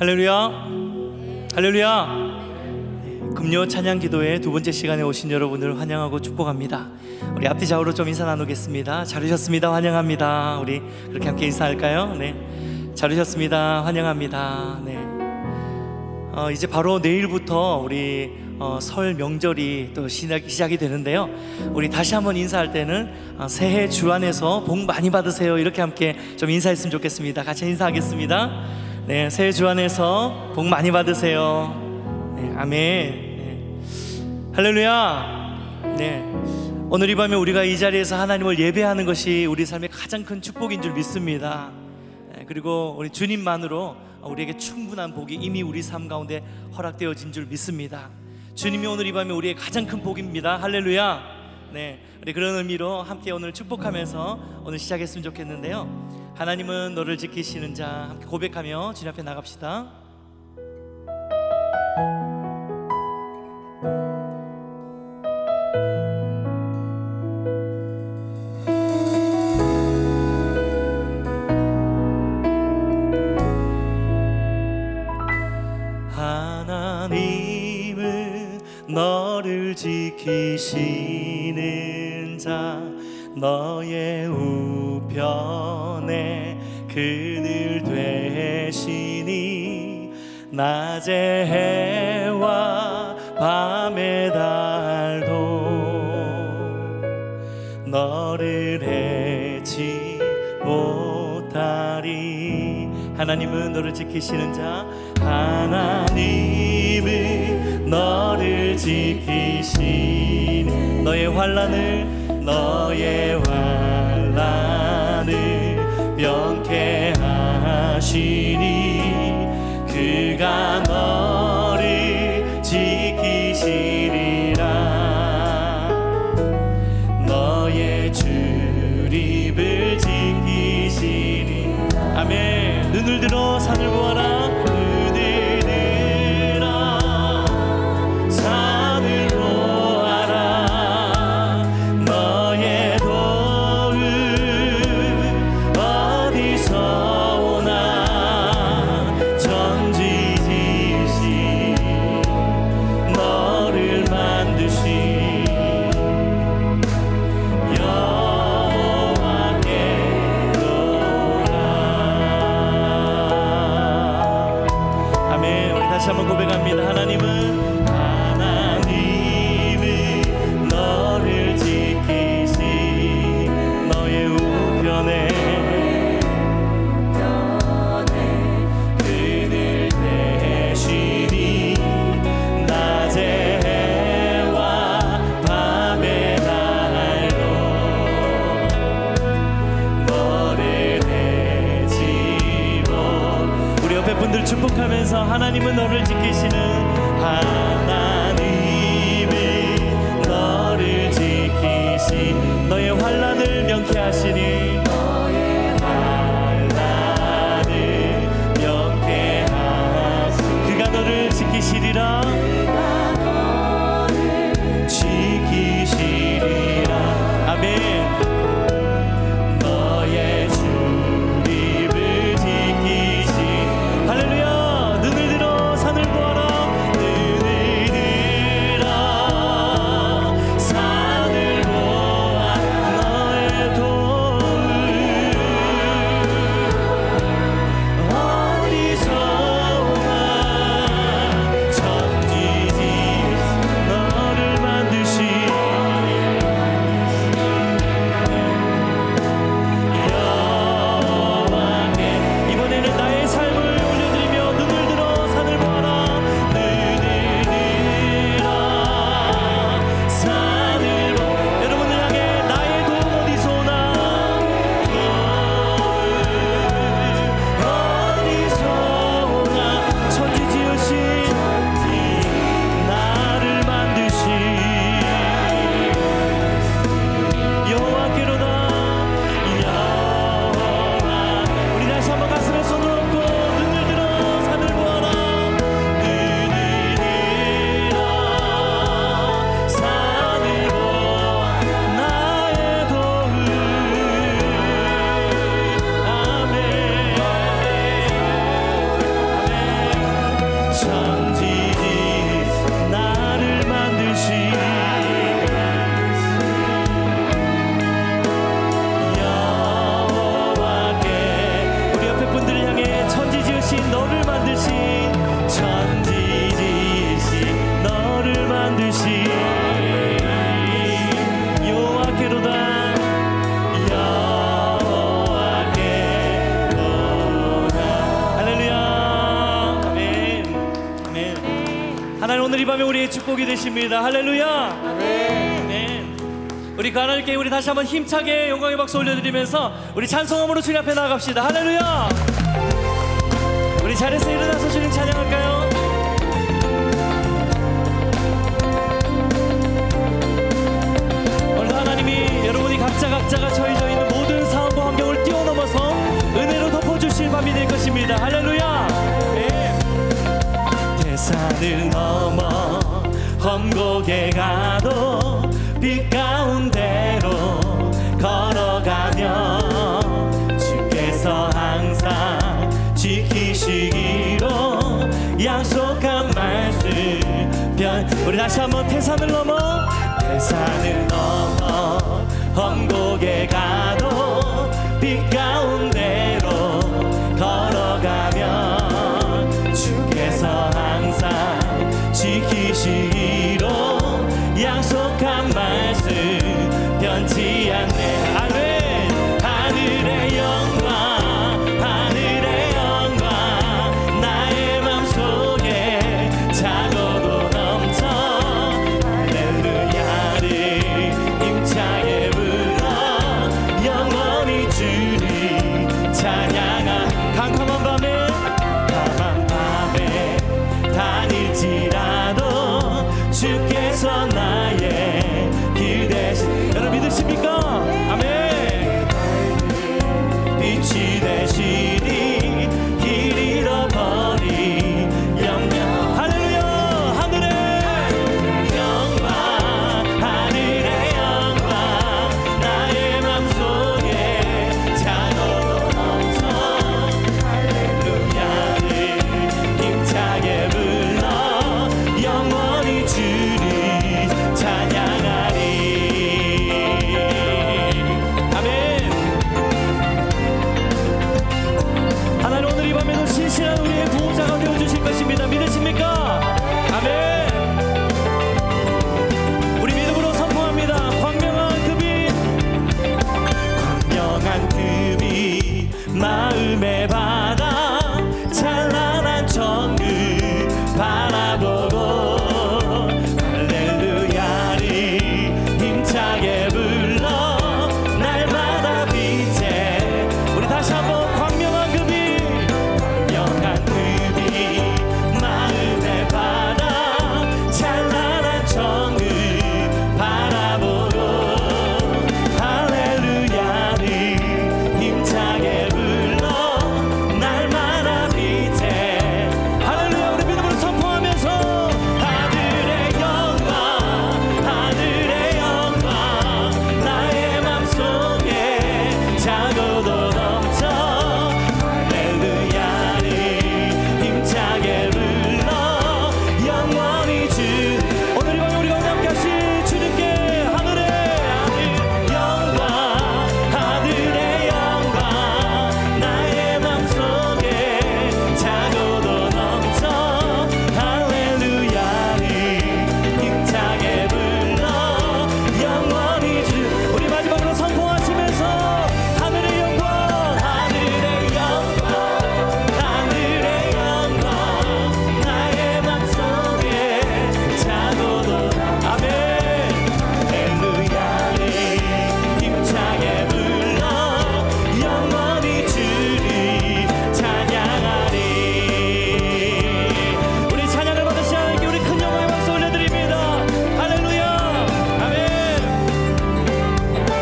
할렐루야, 할렐루야. 금요 찬양 기도의 두 번째 시간에 오신 여러분을 환영하고 축복합니다. 우리 앞뒤 좌우로 좀 인사 나누겠습니다. 잘 오셨습니다. 환영합니다. 우리 그렇게 함께 인사할까요? 네, 잘 오셨습니다. 환영합니다. 네. 이제 바로 내일부터 우리 설 명절이 또 시작이 되는데요. 우리 다시 한번 인사할 때는 새해 주 안에서 복 많이 받으세요, 이렇게 함께 좀 인사했으면 좋겠습니다. 같이 인사하겠습니다. 네, 새해 주 안에서 복 많이 받으세요. 네, 아멘. 네. 할렐루야. 네, 오늘 이 밤에 우리가 이 자리에서 하나님을 예배하는 것이 우리 삶의 가장 큰 축복인 줄 믿습니다. 네, 그리고 우리 주님만으로 우리에게 충분한 복이 이미 우리 삶 가운데 허락되어진 줄 믿습니다. 주님이 오늘 이 밤에 우리의 가장 큰 복입니다. 할렐루야. 네, 우리 그런 의미로 함께 오늘 축복하면서 오늘 시작했으면 좋겠는데요. 하나님은 너를 지키시는 자, 함께 고백하며 주님 앞에 나갑시다. 하나님은 너를 지키시는 자, 너의 우편에 그늘 되시니 낮의 해와 밤의 달도 너를 해치 못하리. 하나님은 너를 지키시는 자, 하나님은 너를 지키시니 너의 환난을 명케 하시니 그가 너를 지키시리라. 너의 출입을 지키시리. 아멘. 눈을 들어 산을 보아라. 다시 한번 고백합니다. 하나님은 너를 지키시 너의 우편에 그늘 되시니 낮의 해와 밤의 달도 너를 해치고. 우리 옆에 분들 축복하면서 하나님은 너를 지키시는, 하나님은 너를 지키시 너의 환난을 명케 하시니 너의 환난을 명케 하시 그가 너를 지키시리라. 지키시리라. 아멘. 너의 출입을 지키시. 할렐루야. 눈을 들어 산을 보아라. 눈을 들어 산을 보아. 너의 도를 밤에 우리의 축복이 되십니다. 할렐루야. 아멘. 우리 하나님께 우리 다시 한번 힘차게 영광의 박수 올려드리면서 우리 찬송함으로 주님 앞에 나아갑시다. 할렐루야. 우리 자리에서 일어나서 주님 찬양할까요? 오늘 하나님이 여러분이 각자가 처해져 있는 모든 상황과 환경을 뛰어넘어서 은혜로 덮어주실 밤이 될 것입니다. 할렐루야. 네. 대산을 넘어 험곡에 가도 빛 가운데로 걸어가면 주께서 항상 지키시기로 약속한 말씀 우리 다시 한번 태산을 넘어 험곡에 가도 빛 가운데로 걸어가면 주께서 항상 지키시기로 약속한 말씀 변치 않네. 아멘. 하늘의 영광 하늘의 영광 나의 맘속에 차고도 넘쳐 할렐루야를 힘차게 불러 영원히 주를 찬양하 캄캄한 밤에 다닐지라도 주께서 나의 길 되시. 여러분 믿으십니까? 아멘. 빛이 되시니 길 잃어버린 영영. 할렐루야. 하늘의 영광 하늘의 영광 나의 맘속에 차고도 넘쳐 할렐루야를 힘차게 불러 영원히 주를 찬양하리. 아멘. 하나님 오늘 이 밤에도 신실한 우리의 보호자가 되어주실 것입니다. 믿으십니까? 아멘. 우리 믿음으로 선포합니다. 광명한 금이 마음의 바다 찬란한 정글 바라보고 할렐루야를 힘차게 불러 날마다 빛에. 우리 다시 한번 광명한 금이 마음의 바다 찬란한 정글 바라보고 할렐루야를 힘차게 불러 날마다 빛에. 할렐루야. 우리 믿음으로 선포하면서 하늘의 영광 나의 맘속에 차고도 넘쳐 할렐루야를 힘차게 불러 영원히 주. 오늘 이 밤에 우리가 함께 하신 주님께 하늘의 영광 나의 맘속에 차고도 넘쳐 할렐루야를 힘차게 불러 영원히 주. 우리 마지막으로 선포하시면서 하늘의 영광 나의 맘속에 차고도. 아멘. 할렐루야를 힘차게 불러 영원히 주를 찬양하리. 우리 찬양을 받으시 하나님께 우리 큰 영광의 박수 올려드립니다. 할렐루야. 아멘.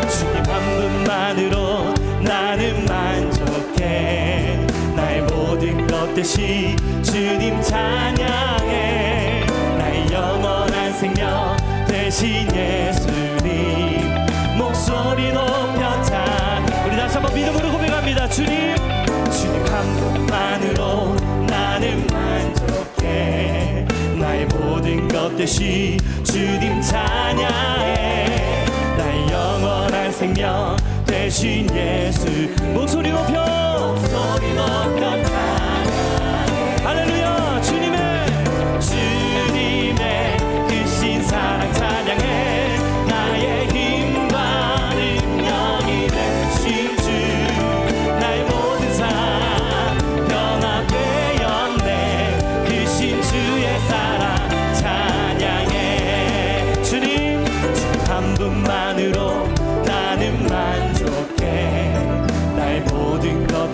주님 한 분만으로 나는 만족해. 나의 모든 것 대신 주님 찬양해. 나의 영원한 생명 대신 예수님 목소리 높여 찬. 우리 다시 한번 믿음으로 고백합니다. 주님 한 분만으로 나는 만족해. 나의 모든 것 대신 주님 찬양해. 나의 영원한 생명 대신 예수 목소리 높여 찬양해. 할렐루야. 주님의 크신 사랑 찬양해. 나의 힘과 능력이 되신 주 나의 모든 삶 변화되었네. 크신 주의 사랑 찬양해.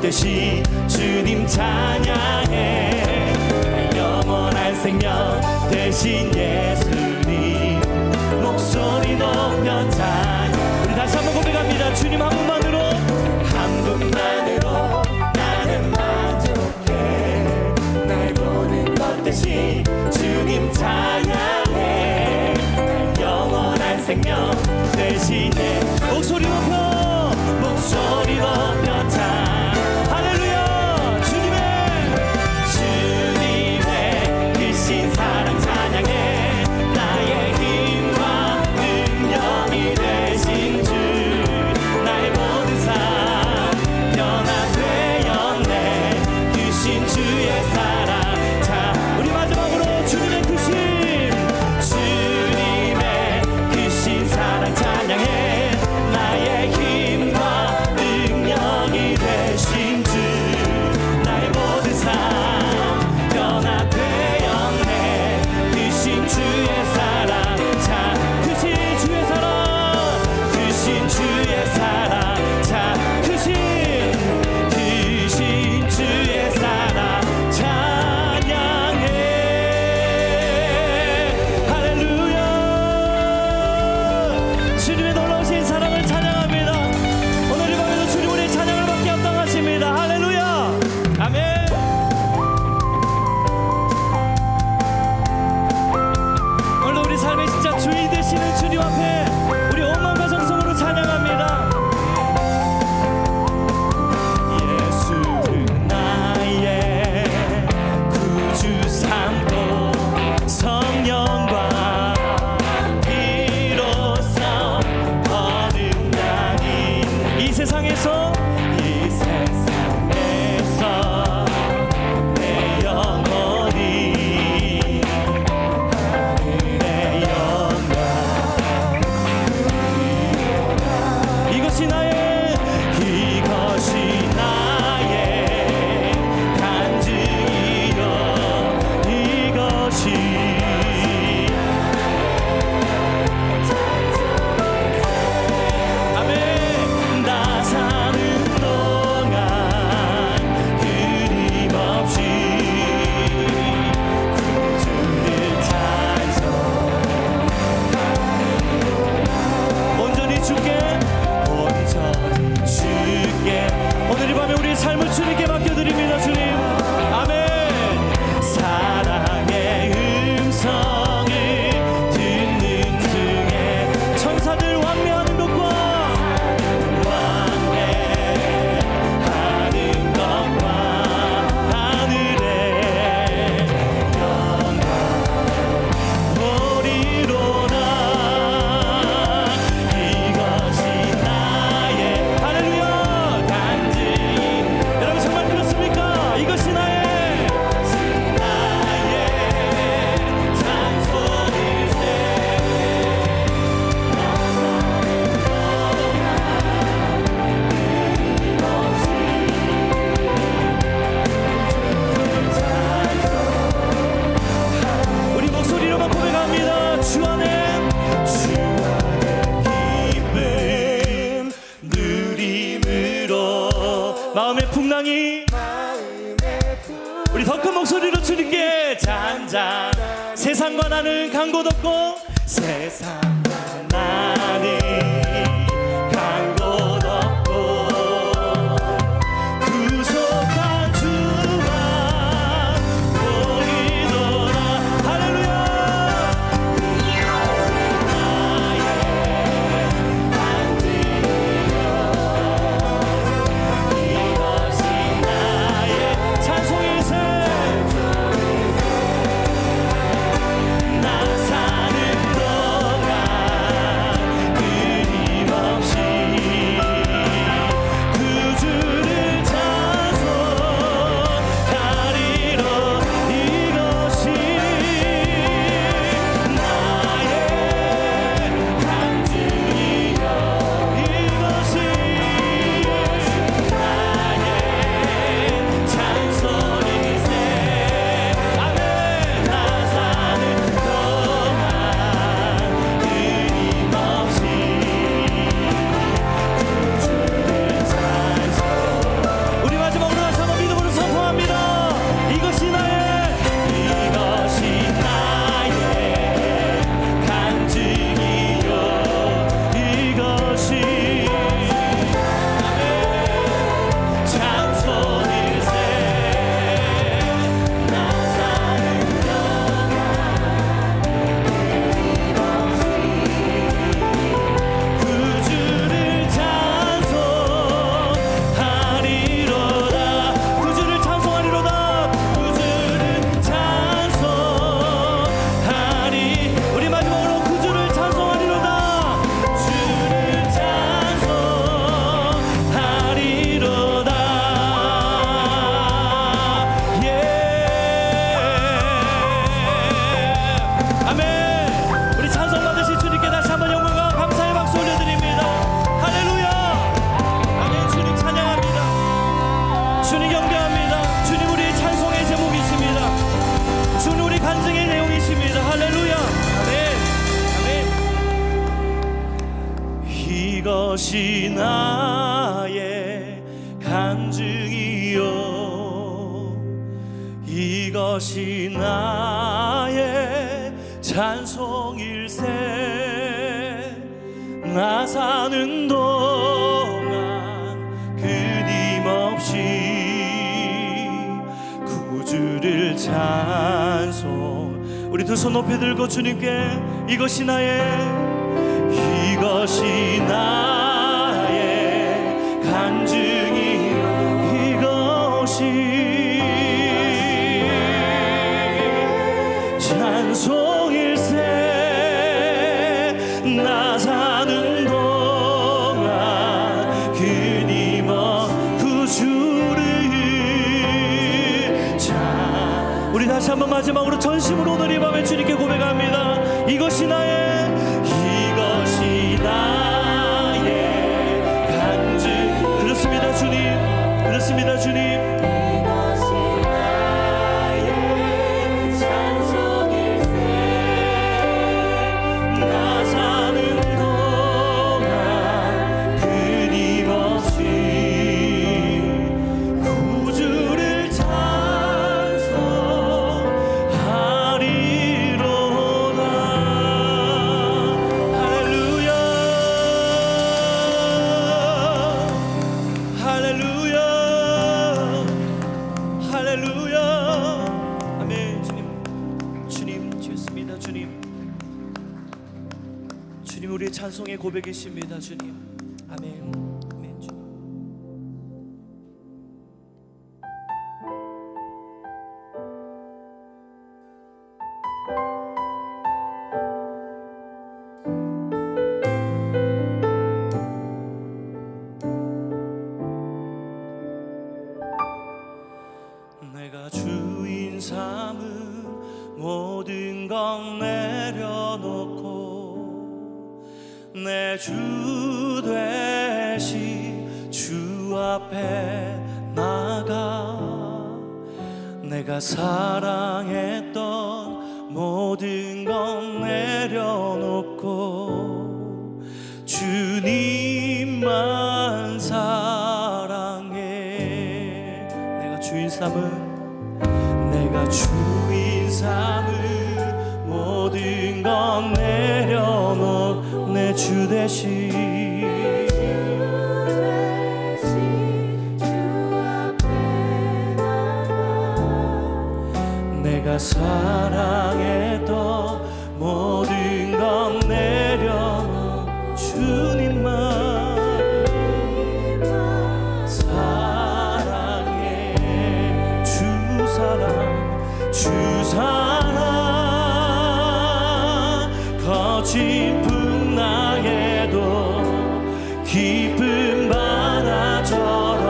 되신 주님 찬양해. 영원한 생명 되신 예수님 목소리 높여 찬양. 우리 다시 한번 고백합니다. 주님 한 분만으로, 한 분만으로 나는 만족해. 날 보는 것 대신 주님 찬양해. 영원한 생명 대신 내 목소리 높여, 목소리 높여 찬양. 할렐루야. 주님의 크신 사랑 찬양해. 나의 힘과 능력이 되신 주, 나의 모든 삶 변화되었네. 크신 주의 사랑. 자, 우리 마지막으로 주님의 크신 사랑 찬양해. 나의 힘과 능력이 되신 주, 나의 모든 삶 변화되었네. 크신 주의 사랑. 자, 크신 주의 사랑, 크신 주의 사랑. 자, 크신 주의 사랑 찬양해. 할렐루야. 주님의 놀라우신 사랑을 찬양합니다. 오늘 이 밤에도 주님 우리의 찬양을 받게 합당하십니다. 할렐루야. 아멘. 오늘도 우리 삶의 진짜 주인 되시는 주님 앞에 우리 온 마음과 정성으로 찬양합니다. 예수는 나의 구주 삼고 성령과 비로소 거듭나니 이 세상에서 내 영혼이 하늘의 영광. 이것이 나의 간증이요. 이것이 아멘. 나 사는 동안 끊임없이 구주를 찬송. 온전히 주께, 온전히 주께. 오늘 이 밤에 우리의 삶을 주님께 맡겨드립니다. 주님 아멘. 사랑의 음성을 듣는 중에 천사들 왕래하는 것과 하늘의 영광 보리로다. 이것이 나의 할렐루야 간증인. 여러분 정말 그렇습니까? 이것이 나의 찬송일세. 우리 목소리로만 고백합니다. 주 안에 기쁨 누림으로 마음의 풍랑이 우리 더 큰 목소리로 주님께 잔잔. 세상과 나는 간 곳 없고, 세상과 나는 간 곳 없고, 구속한 주만 보이도다. 할렐루야. 이것이 나의 찬송일세. 나 사는 동안 이것이 나의 간증이요 이것이 나의 찬송일세 나 사는 동안 끊임없이 구주를 찬송 우리 두 손 높이 들고 주님께 이것이 나의 간증이요 이것이 찬송일세 나 사는 동안 끊임없이 구주를 우리 다시 한번 마지막으로 전심으로 오늘 이 밤에 주님께 고백합니다. 이것이 나의 간증 그렇습니다 주님 그렇습니다 주님 이것이 나의 찬송일세 나 사는 동안 끊임없이 구주를 찬송하리로다 할렐루야 할렐루야 할렐루야 아멘 주님 주였습니다 주님 우리의 찬송의 고백이십니다 주님 아멘 아멘 주님 내가 주인 삼은 모든 것 내려놓고 내 주 되시 주 앞에 나가 내가 사랑했던 모든 것 내려놓고 주님만 사랑해 내가 주인 삼은 모든 것 내려놓고 내 주 대신 주 앞에 나가 내가 사랑했던 모든 것 내려놓고 주님만 사랑해 주 사랑 거친 풍랑에도 깊은 바다처럼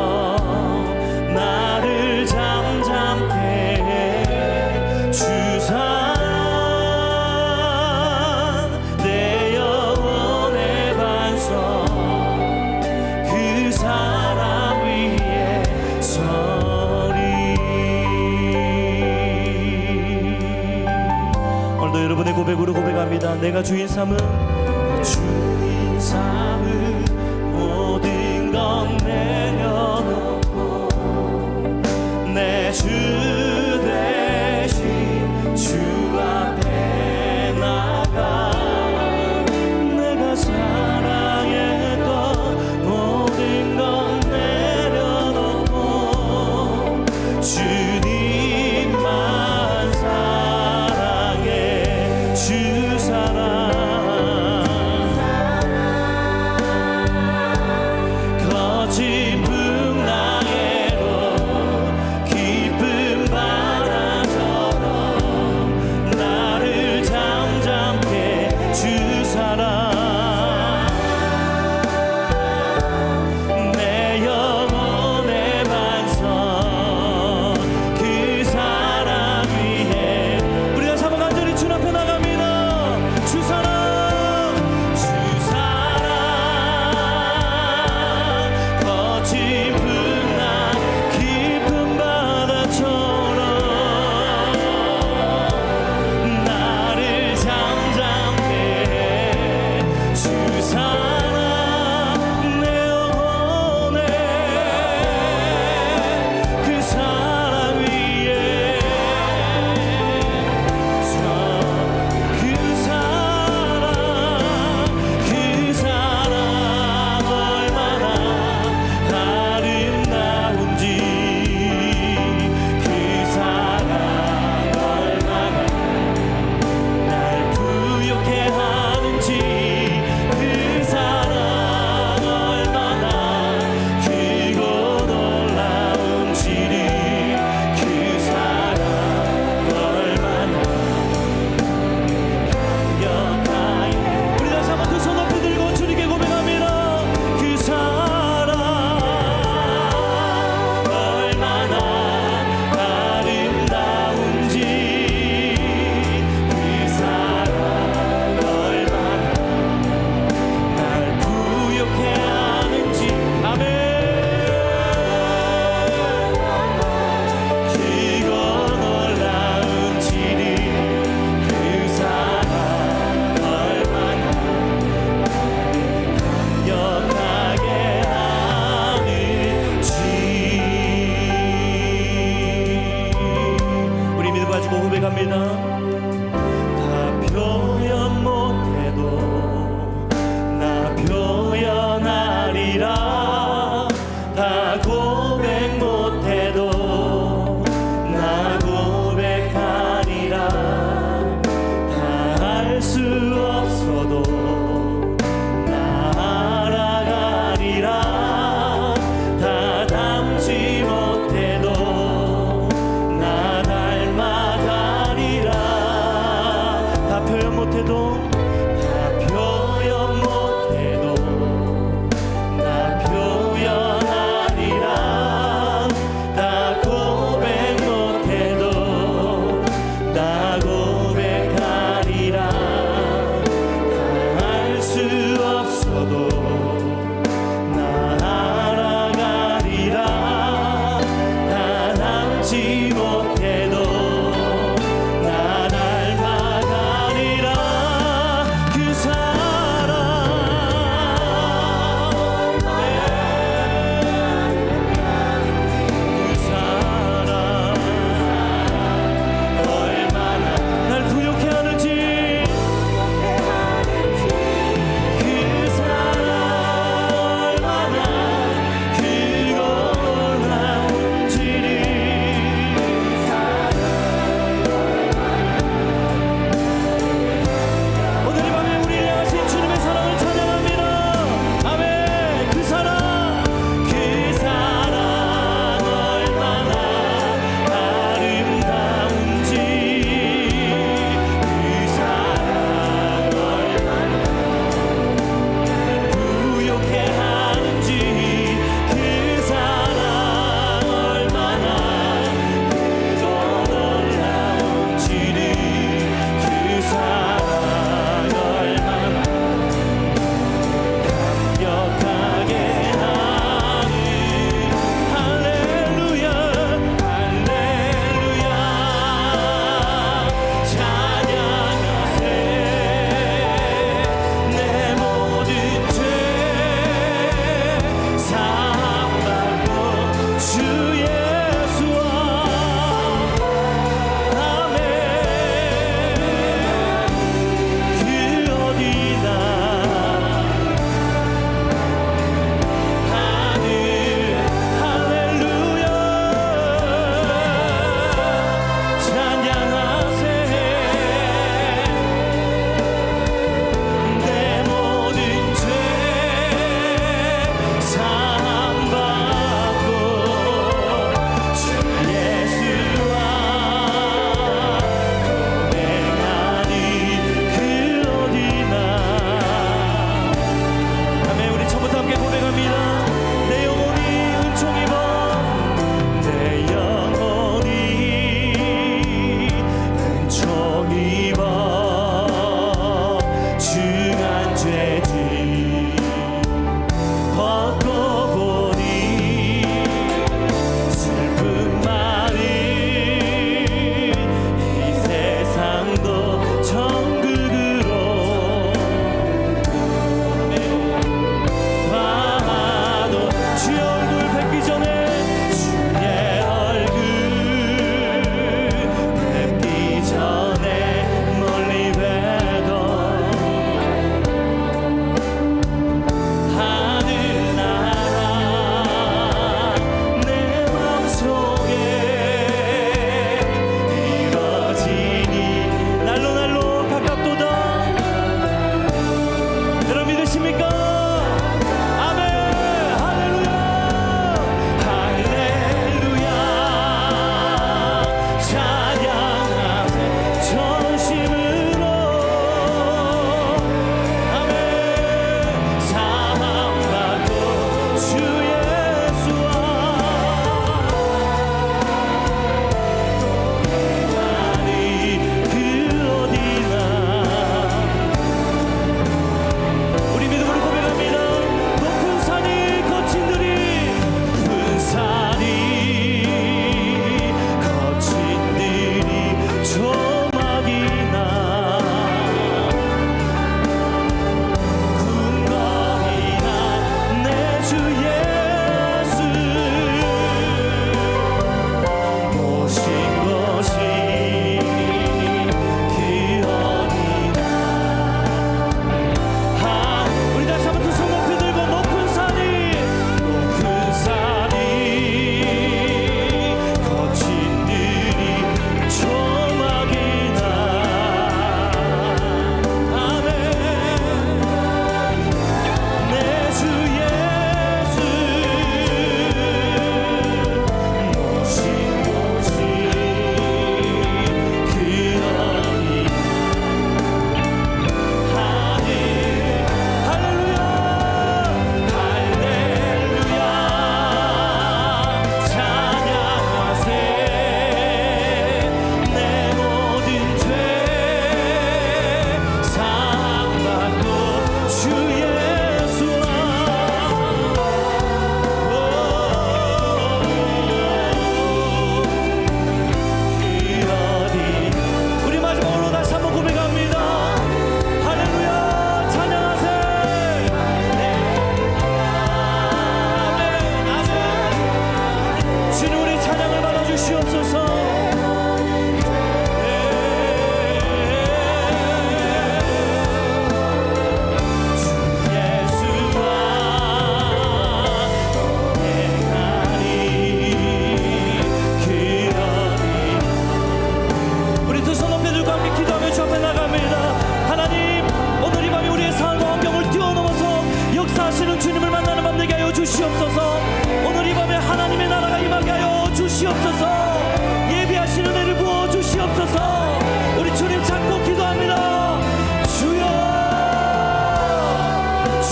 나를 잠잠케 해 주 사랑 내 영혼의 반석 그 사랑 위에 서리 오늘도 여러분의 고백으로 고백합니다. 내가 주인 삼은 모든 것 내려놓고 내 주 대신 주 앞에 나가 내가 사랑했던 모든 것 내려놓고 주님만 사랑해 주 사랑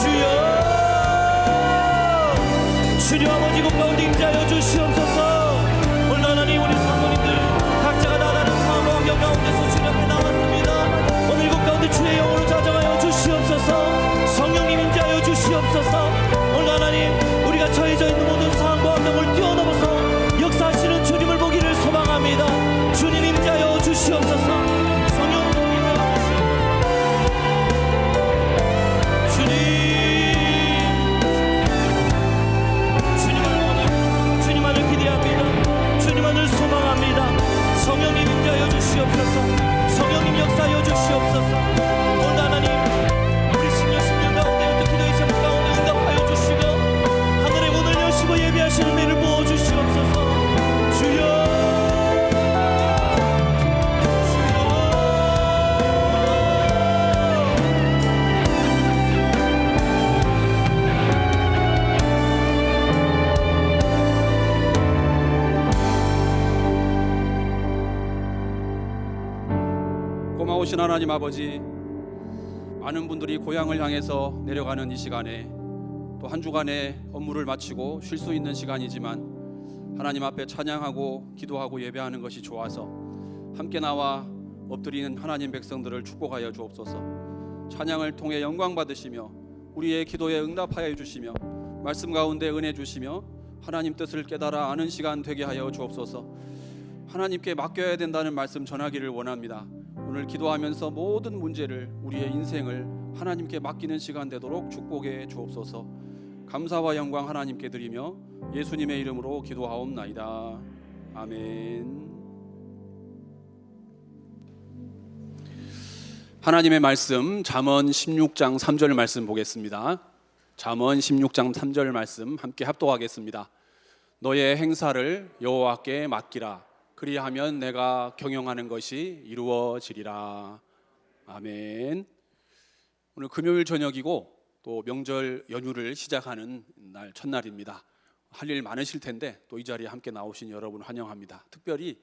주여 주님 아버지 그 가운데 임재하여 주시옵소서. 오늘 하나님 우리 성도님들 각자가 다 다른 상황과 환경 가운데서 주님 앞에 나왔습니다. 오늘 그 가운데 주의 영으로 자정하여 주시옵소서. 성령님 임재하여 주시옵소서. 오늘 하나님 우리가 처해져 있는 모든 상황과 환경을 뛰어넘어서 역사하시는 주님을 보기를 소망합니다. 주님 임재하여 주시옵소서. 성령 임재하여 주시옵소서. 주님만을 기대합니다. 주님만을 소망합니다. 성령님 임재하여 주시옵소서. 성령님 역사하여 주시옵소서. 오늘 하나님 우리 10년 가운데 기도의 제목 가운데 응답하여 주시고 하늘의 문을 여시고 예비하시는 일을 부어주시옵소서. 주여 고마우신 하나님 아버지, 많은 분들이 고향을 향해서 내려가는 이 시간에 또 한 주간의 업무를 마치고 쉴 수 있는 시간이지만 하나님 앞에 찬양하고 기도하고 예배하는 것이 좋아서 함께 나와 엎드리는 하나님 백성들을 축복하여 주옵소서. 찬양을 통해 영광 받으시며 우리의 기도에 응답하여 주시며 말씀 가운데 은혜 주시며 하나님 뜻을 깨달아 아는 시간 되게 하여 주옵소서. 하나님께 맡겨야 된다는 말씀 전하기를 원합니다. 오늘 기도하면서 모든 문제를, 우리의 인생을 하나님께 맡기는 시간 되도록 축복해 주옵소서. 감사와 영광 하나님께 드리며 예수님의 이름으로 기도하옵나이다. 아멘. 하나님의 말씀 잠언 16장 3절 말씀 보겠습니다. 잠언 16장 3절 말씀 함께 합독하겠습니다. 너의 행사를 여호와께 맡기라. 그리하면 내가 경영하는 것이 이루어지리라. 아멘. 오늘 금요일 저녁이고 또 명절 연휴를 시작하는 날 첫날입니다. 할 일 많으실 텐데 또 이 자리에 함께 나오신 여러분 환영합니다. 특별히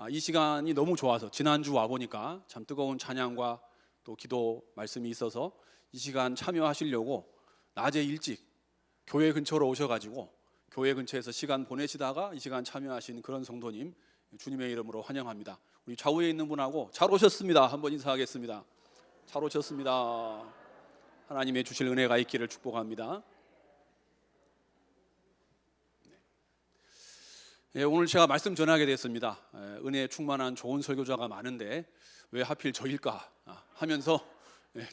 이 시간이 너무 좋아서 지난주 와보니까 참 뜨거운 찬양과 또 기도 말씀이 있어서 이 시간 참여하시려고 낮에 일찍 교회 근처로 오셔가지고 교회 근처에서 시간 보내시다가 이 시간 참여하신 그런 성도님 주님의 이름으로 환영합니다. 우리 좌우에 있는 분하고 잘 오셨습니다. 한번 인사하겠습니다. 잘 오셨습니다. 하나님의 주실 은혜가 있기를 축복합니다. 오늘 제가 말씀 전하게 됐습니다. 은혜에 충만한 좋은 설교자가 많은데 왜 하필 저일까 하면서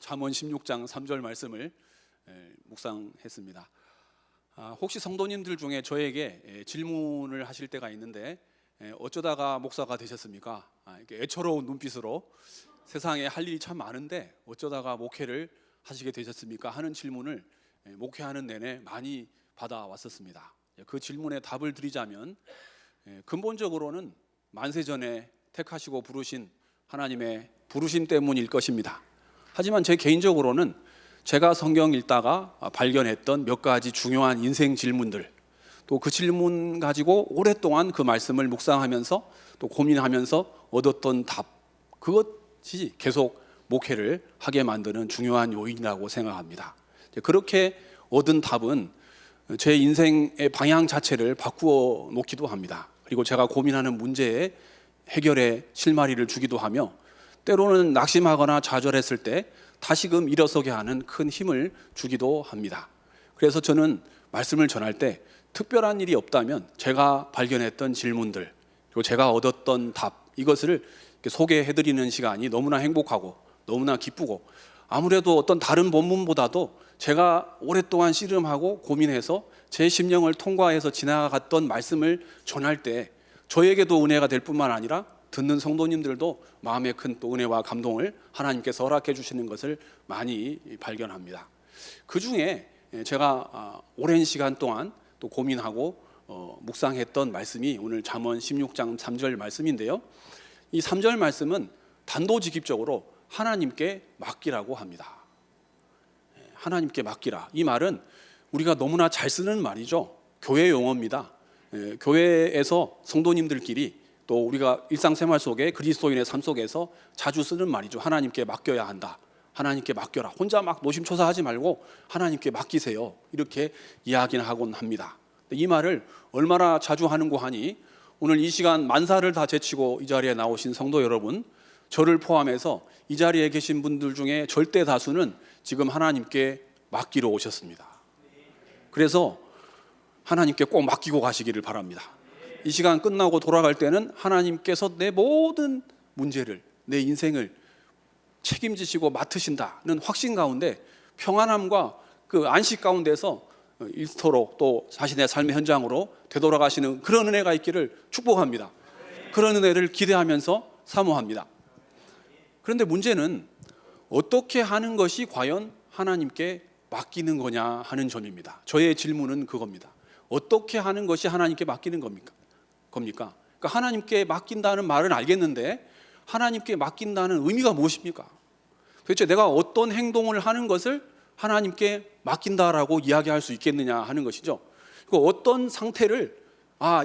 잠언 16장 3절 말씀을 묵상했습니다. 혹시 성도님들 중에 저에게 질문을 하실 때가 있는데 어쩌다가 목사가 되셨습니까? 이렇게 애처로운 눈빛으로 세상에 할 일이 참 많은데 어쩌다가 목회를 하시게 되셨습니까? 하는 질문을 목회하는 내내 많이 받아왔었습니다. 그 질문에 답을 드리자면 근본적으로는 만세전에 택하시고 부르신 하나님의 부르심 때문일 것입니다. 하지만 제 개인적으로는 제가 성경 읽다가 발견했던 몇 가지 중요한 인생 질문들, 또 그 질문 가지고 오랫동안 그 말씀을 묵상하면서 또 고민하면서 얻었던 답, 그것이 계속 목회를 하게 만드는 중요한 요인이라고 생각합니다. 그렇게 얻은 답은 제 인생의 방향 자체를 바꾸어 놓기도 합니다. 그리고 제가 고민하는 문제에 해결의 실마리를 주기도 하며 때로는 낙심하거나 좌절했을 때 다시금 일어서게 하는 큰 힘을 주기도 합니다. 그래서 저는 말씀을 전할 때 특별한 일이 없다면 제가 발견했던 질문들 그리고 제가 얻었던 답, 이것을 소개해드리는 시간이 너무나 행복하고 너무나 기쁘고, 아무래도 어떤 다른 본문보다도 제가 오랫동안 씨름하고 고민해서 제 심령을 통과해서 지나갔던 말씀을 전할 때 저에게도 은혜가 될 뿐만 아니라 듣는 성도님들도 마음에 큰 또 은혜와 감동을 하나님께서 허락해 주시는 것을 많이 발견합니다. 그 중에 제가 오랜 시간 동안 또 고민하고 묵상했던 말씀이 오늘 잠언 16장 3절 말씀인데요. 이 3절 말씀은 단도직입적으로 하나님께 맡기라고 합니다. 하나님께 맡기라. 이 말은 우리가 너무나 잘 쓰는 말이죠. 교회 용어입니다. 교회에서 성도님들끼리 또 우리가 일상생활 속에 그리스도인의 삶 속에서 자주 쓰는 말이죠. 하나님께 맡겨야 한다. 하나님께 맡겨라. 혼자 막 노심초사하지 말고 하나님께 맡기세요. 이렇게 이야기는 하곤 합니다. 이 말을 얼마나 자주 하는고 하니 오늘 이 시간 만사를 다 제치고 이 자리에 나오신 성도 여러분, 저를 포함해서 이 자리에 계신 분들 중에 절대 다수는 지금 하나님께 맡기러 오셨습니다. 그래서 하나님께 꼭 맡기고 가시기를 바랍니다. 이 시간 끝나고 돌아갈 때는 하나님께서 내 모든 문제를, 내 인생을 책임지시고 맡으신다는 확신 가운데 평안함과 그 안식 가운데서 일토록 또 자신의 삶의 현장으로 되돌아가시는 그런 은혜가 있기를 축복합니다. 그런 은혜를 기대하면서 사모합니다. 그런데 문제는 어떻게 하는 것이 과연 하나님께 맡기는 거냐 하는 점입니다. 저의 질문은 그겁니다. 어떻게 하는 것이 하나님께 맡기는 겁니까? 그러니까 하나님께 맡긴다는 말은 알겠는데 하나님께 맡긴다는 의미가 무엇입니까? 도대체 내가 어떤 행동을 하는 것을 하나님께 맡긴다라고 이야기할 수 있겠느냐 하는 것이죠. 어떤 상태를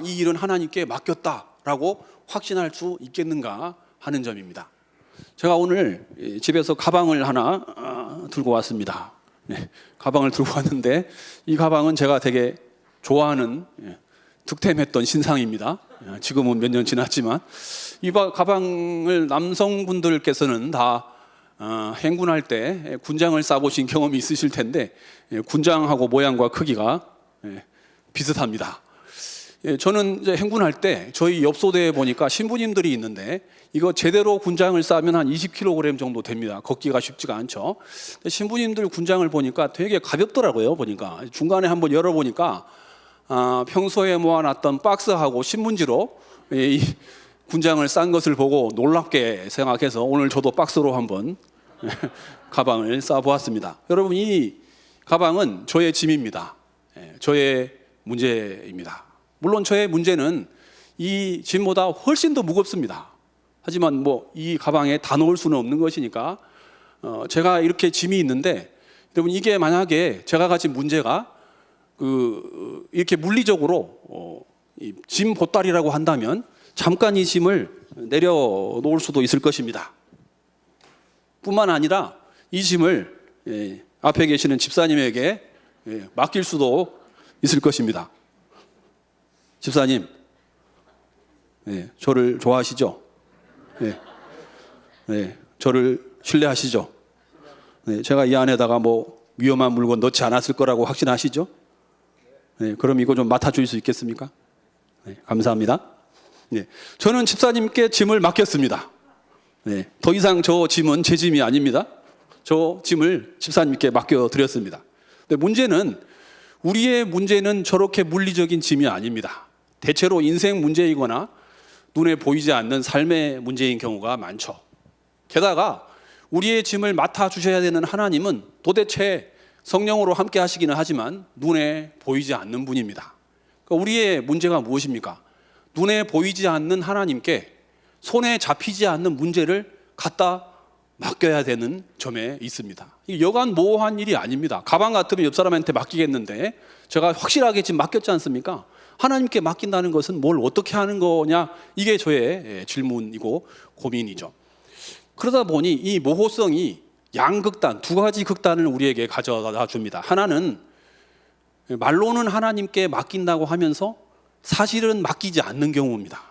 이 일은 하나님께 맡겼다라고 확신할 수 있겠는가 하는 점입니다. 제가 오늘 집에서 가방을 하나 들고 왔습니다. 네, 가방을 들고 왔는데 이 가방은 제가 되게 좋아하는 득템했던 신상입니다. 지금은 몇 년 지났지만 이 가방을 남성분들께서는 다 행군할 때 군장을 싸보신 경험이 있으실 텐데 군장하고 모양과 크기가 비슷합니다. 저는 이제 행군할 때 저희 옆소대에 보니까 신부님들이 있는데 이거 제대로 군장을 싸면 한 20kg 정도 됩니다. 걷기가 쉽지가 않죠. 신부님들 군장을 보니까 되게 가볍더라고요. 보니까 중간에 한번 열어보니까 평소에 모아놨던 박스하고 신문지로 이 군장을 싼 것을 보고 놀랍게 생각해서 오늘 저도 박스로 한번 가방을 싸보았습니다. 여러분, 이 가방은 저의 짐입니다. 저의 문제입니다. 물론 저의 문제는 이 짐보다 훨씬 더 무겁습니다. 하지만 이 가방에 다 넣을 수는 없는 것이니까 제가 이렇게 짐이 있는데 여러분, 이게 만약에 제가 가진 문제가 이렇게 물리적으로 짐 보따리라고 한다면 잠깐 이 짐을 내려놓을 수도 있을 것입니다. 뿐만 아니라 이 짐을 앞에 계시는 집사님에게 맡길 수도 있을 것입니다. 집사님, 저를 좋아하시죠? 저를 신뢰하시죠? 제가 이 안에다가 위험한 물건 넣지 않았을 거라고 확신하시죠? 그럼 이거 좀 맡아줄 수 있겠습니까? 감사합니다. 저는 집사님께 짐을 맡겼습니다. 더 이상 저 짐은 제 짐이 아닙니다. 저 짐을 집사님께 맡겨드렸습니다. 근데 문제는, 우리의 문제는 저렇게 물리적인 짐이 아닙니다. 대체로 인생 문제이거나 눈에 보이지 않는 삶의 문제인 경우가 많죠. 게다가 우리의 짐을 맡아주셔야 되는 하나님은 도대체 성령으로 함께 하시기는 하지만 눈에 보이지 않는 분입니다. 그러니까 우리의 문제가 무엇입니까? 눈에 보이지 않는 하나님께 손에 잡히지 않는 문제를 갖다 맡겨야 되는 점에 있습니다. 이게 여간 모호한 일이 아닙니다. 가방 같으면 옆 사람한테 맡기겠는데 제가 확실하게 지금 맡겼지 않습니까? 하나님께 맡긴다는 것은 뭘 어떻게 하는 거냐, 이게 저의 질문이고 고민이죠. 그러다 보니 이 모호성이 양극단, 두 가지 극단을 우리에게 가져다 줍니다. 하나는 말로는 하나님께 맡긴다고 하면서 사실은 맡기지 않는 경우입니다.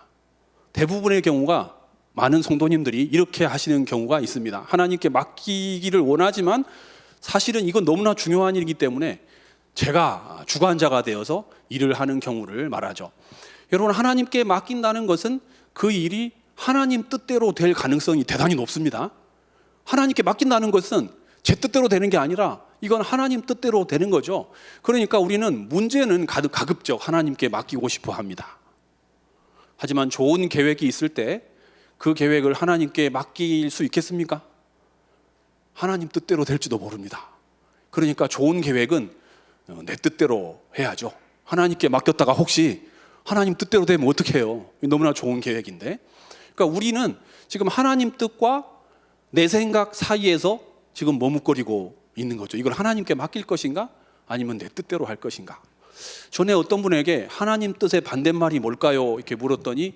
대부분의 경우가, 많은 성도님들이 이렇게 하시는 경우가 있습니다. 하나님께 맡기기를 원하지만 사실은 이건 너무나 중요한 일이기 때문에 제가 주관자가 되어서 일을 하는 경우를 말하죠. 여러분, 하나님께 맡긴다는 것은 그 일이 하나님 뜻대로 될 가능성이 대단히 높습니다. 하나님께 맡긴다는 것은 제 뜻대로 되는 게 아니라 이건 하나님 뜻대로 되는 거죠. 그러니까 우리는 문제는 가급적 하나님께 맡기고 싶어 합니다. 하지만 좋은 계획이 있을 때 그 계획을 하나님께 맡길 수 있겠습니까? 하나님 뜻대로 될지도 모릅니다. 그러니까 좋은 계획은 내 뜻대로 해야죠. 하나님께 맡겼다가 혹시 하나님 뜻대로 되면 어떻게 해요? 너무나 좋은 계획인데. 그러니까 우리는 지금 하나님 뜻과 내 생각 사이에서 지금 머뭇거리고 있는 거죠. 이걸 하나님께 맡길 것인가? 아니면 내 뜻대로 할 것인가? 전에 어떤 분에게 하나님 뜻의 반대말이 뭘까요? 이렇게 물었더니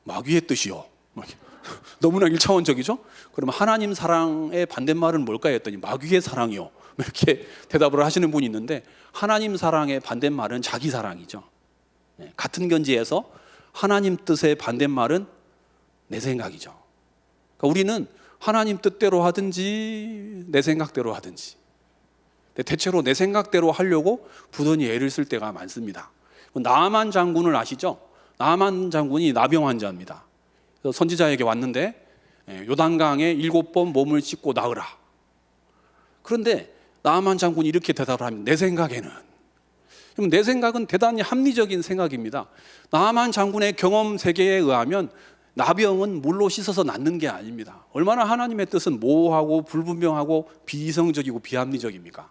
마귀의 뜻이요. 너무나 1차원적이죠? 그러면 하나님 사랑의 반대말은 뭘까요? 했더니 마귀의 사랑이요. 이렇게 대답을 하시는 분이 있는데, 하나님 사랑의 반대말은 자기 사랑이죠. 같은 견지에서 하나님 뜻의 반대말은 내 생각이죠. 그러니까 우리는 하나님 뜻대로 하든지 내 생각대로 하든지, 대체로 내 생각대로 하려고 부단히 애를 쓸 때가 많습니다. 나아만 장군을 아시죠? 나아만 장군이 나병 환자입니다. 그래서 선지자에게 왔는데 요단강에 7번 몸을 씻고 나으라. 그런데 나아만 장군이 이렇게 대답을 합니다. 내 생각에는. 그럼 내 생각은 대단히 합리적인 생각입니다. 나아만 장군의 경험 세계에 의하면 나병은 물로 씻어서 낫는 게 아닙니다. 얼마나 하나님의 뜻은 모호하고 불분명하고 비이성적이고 비합리적입니까?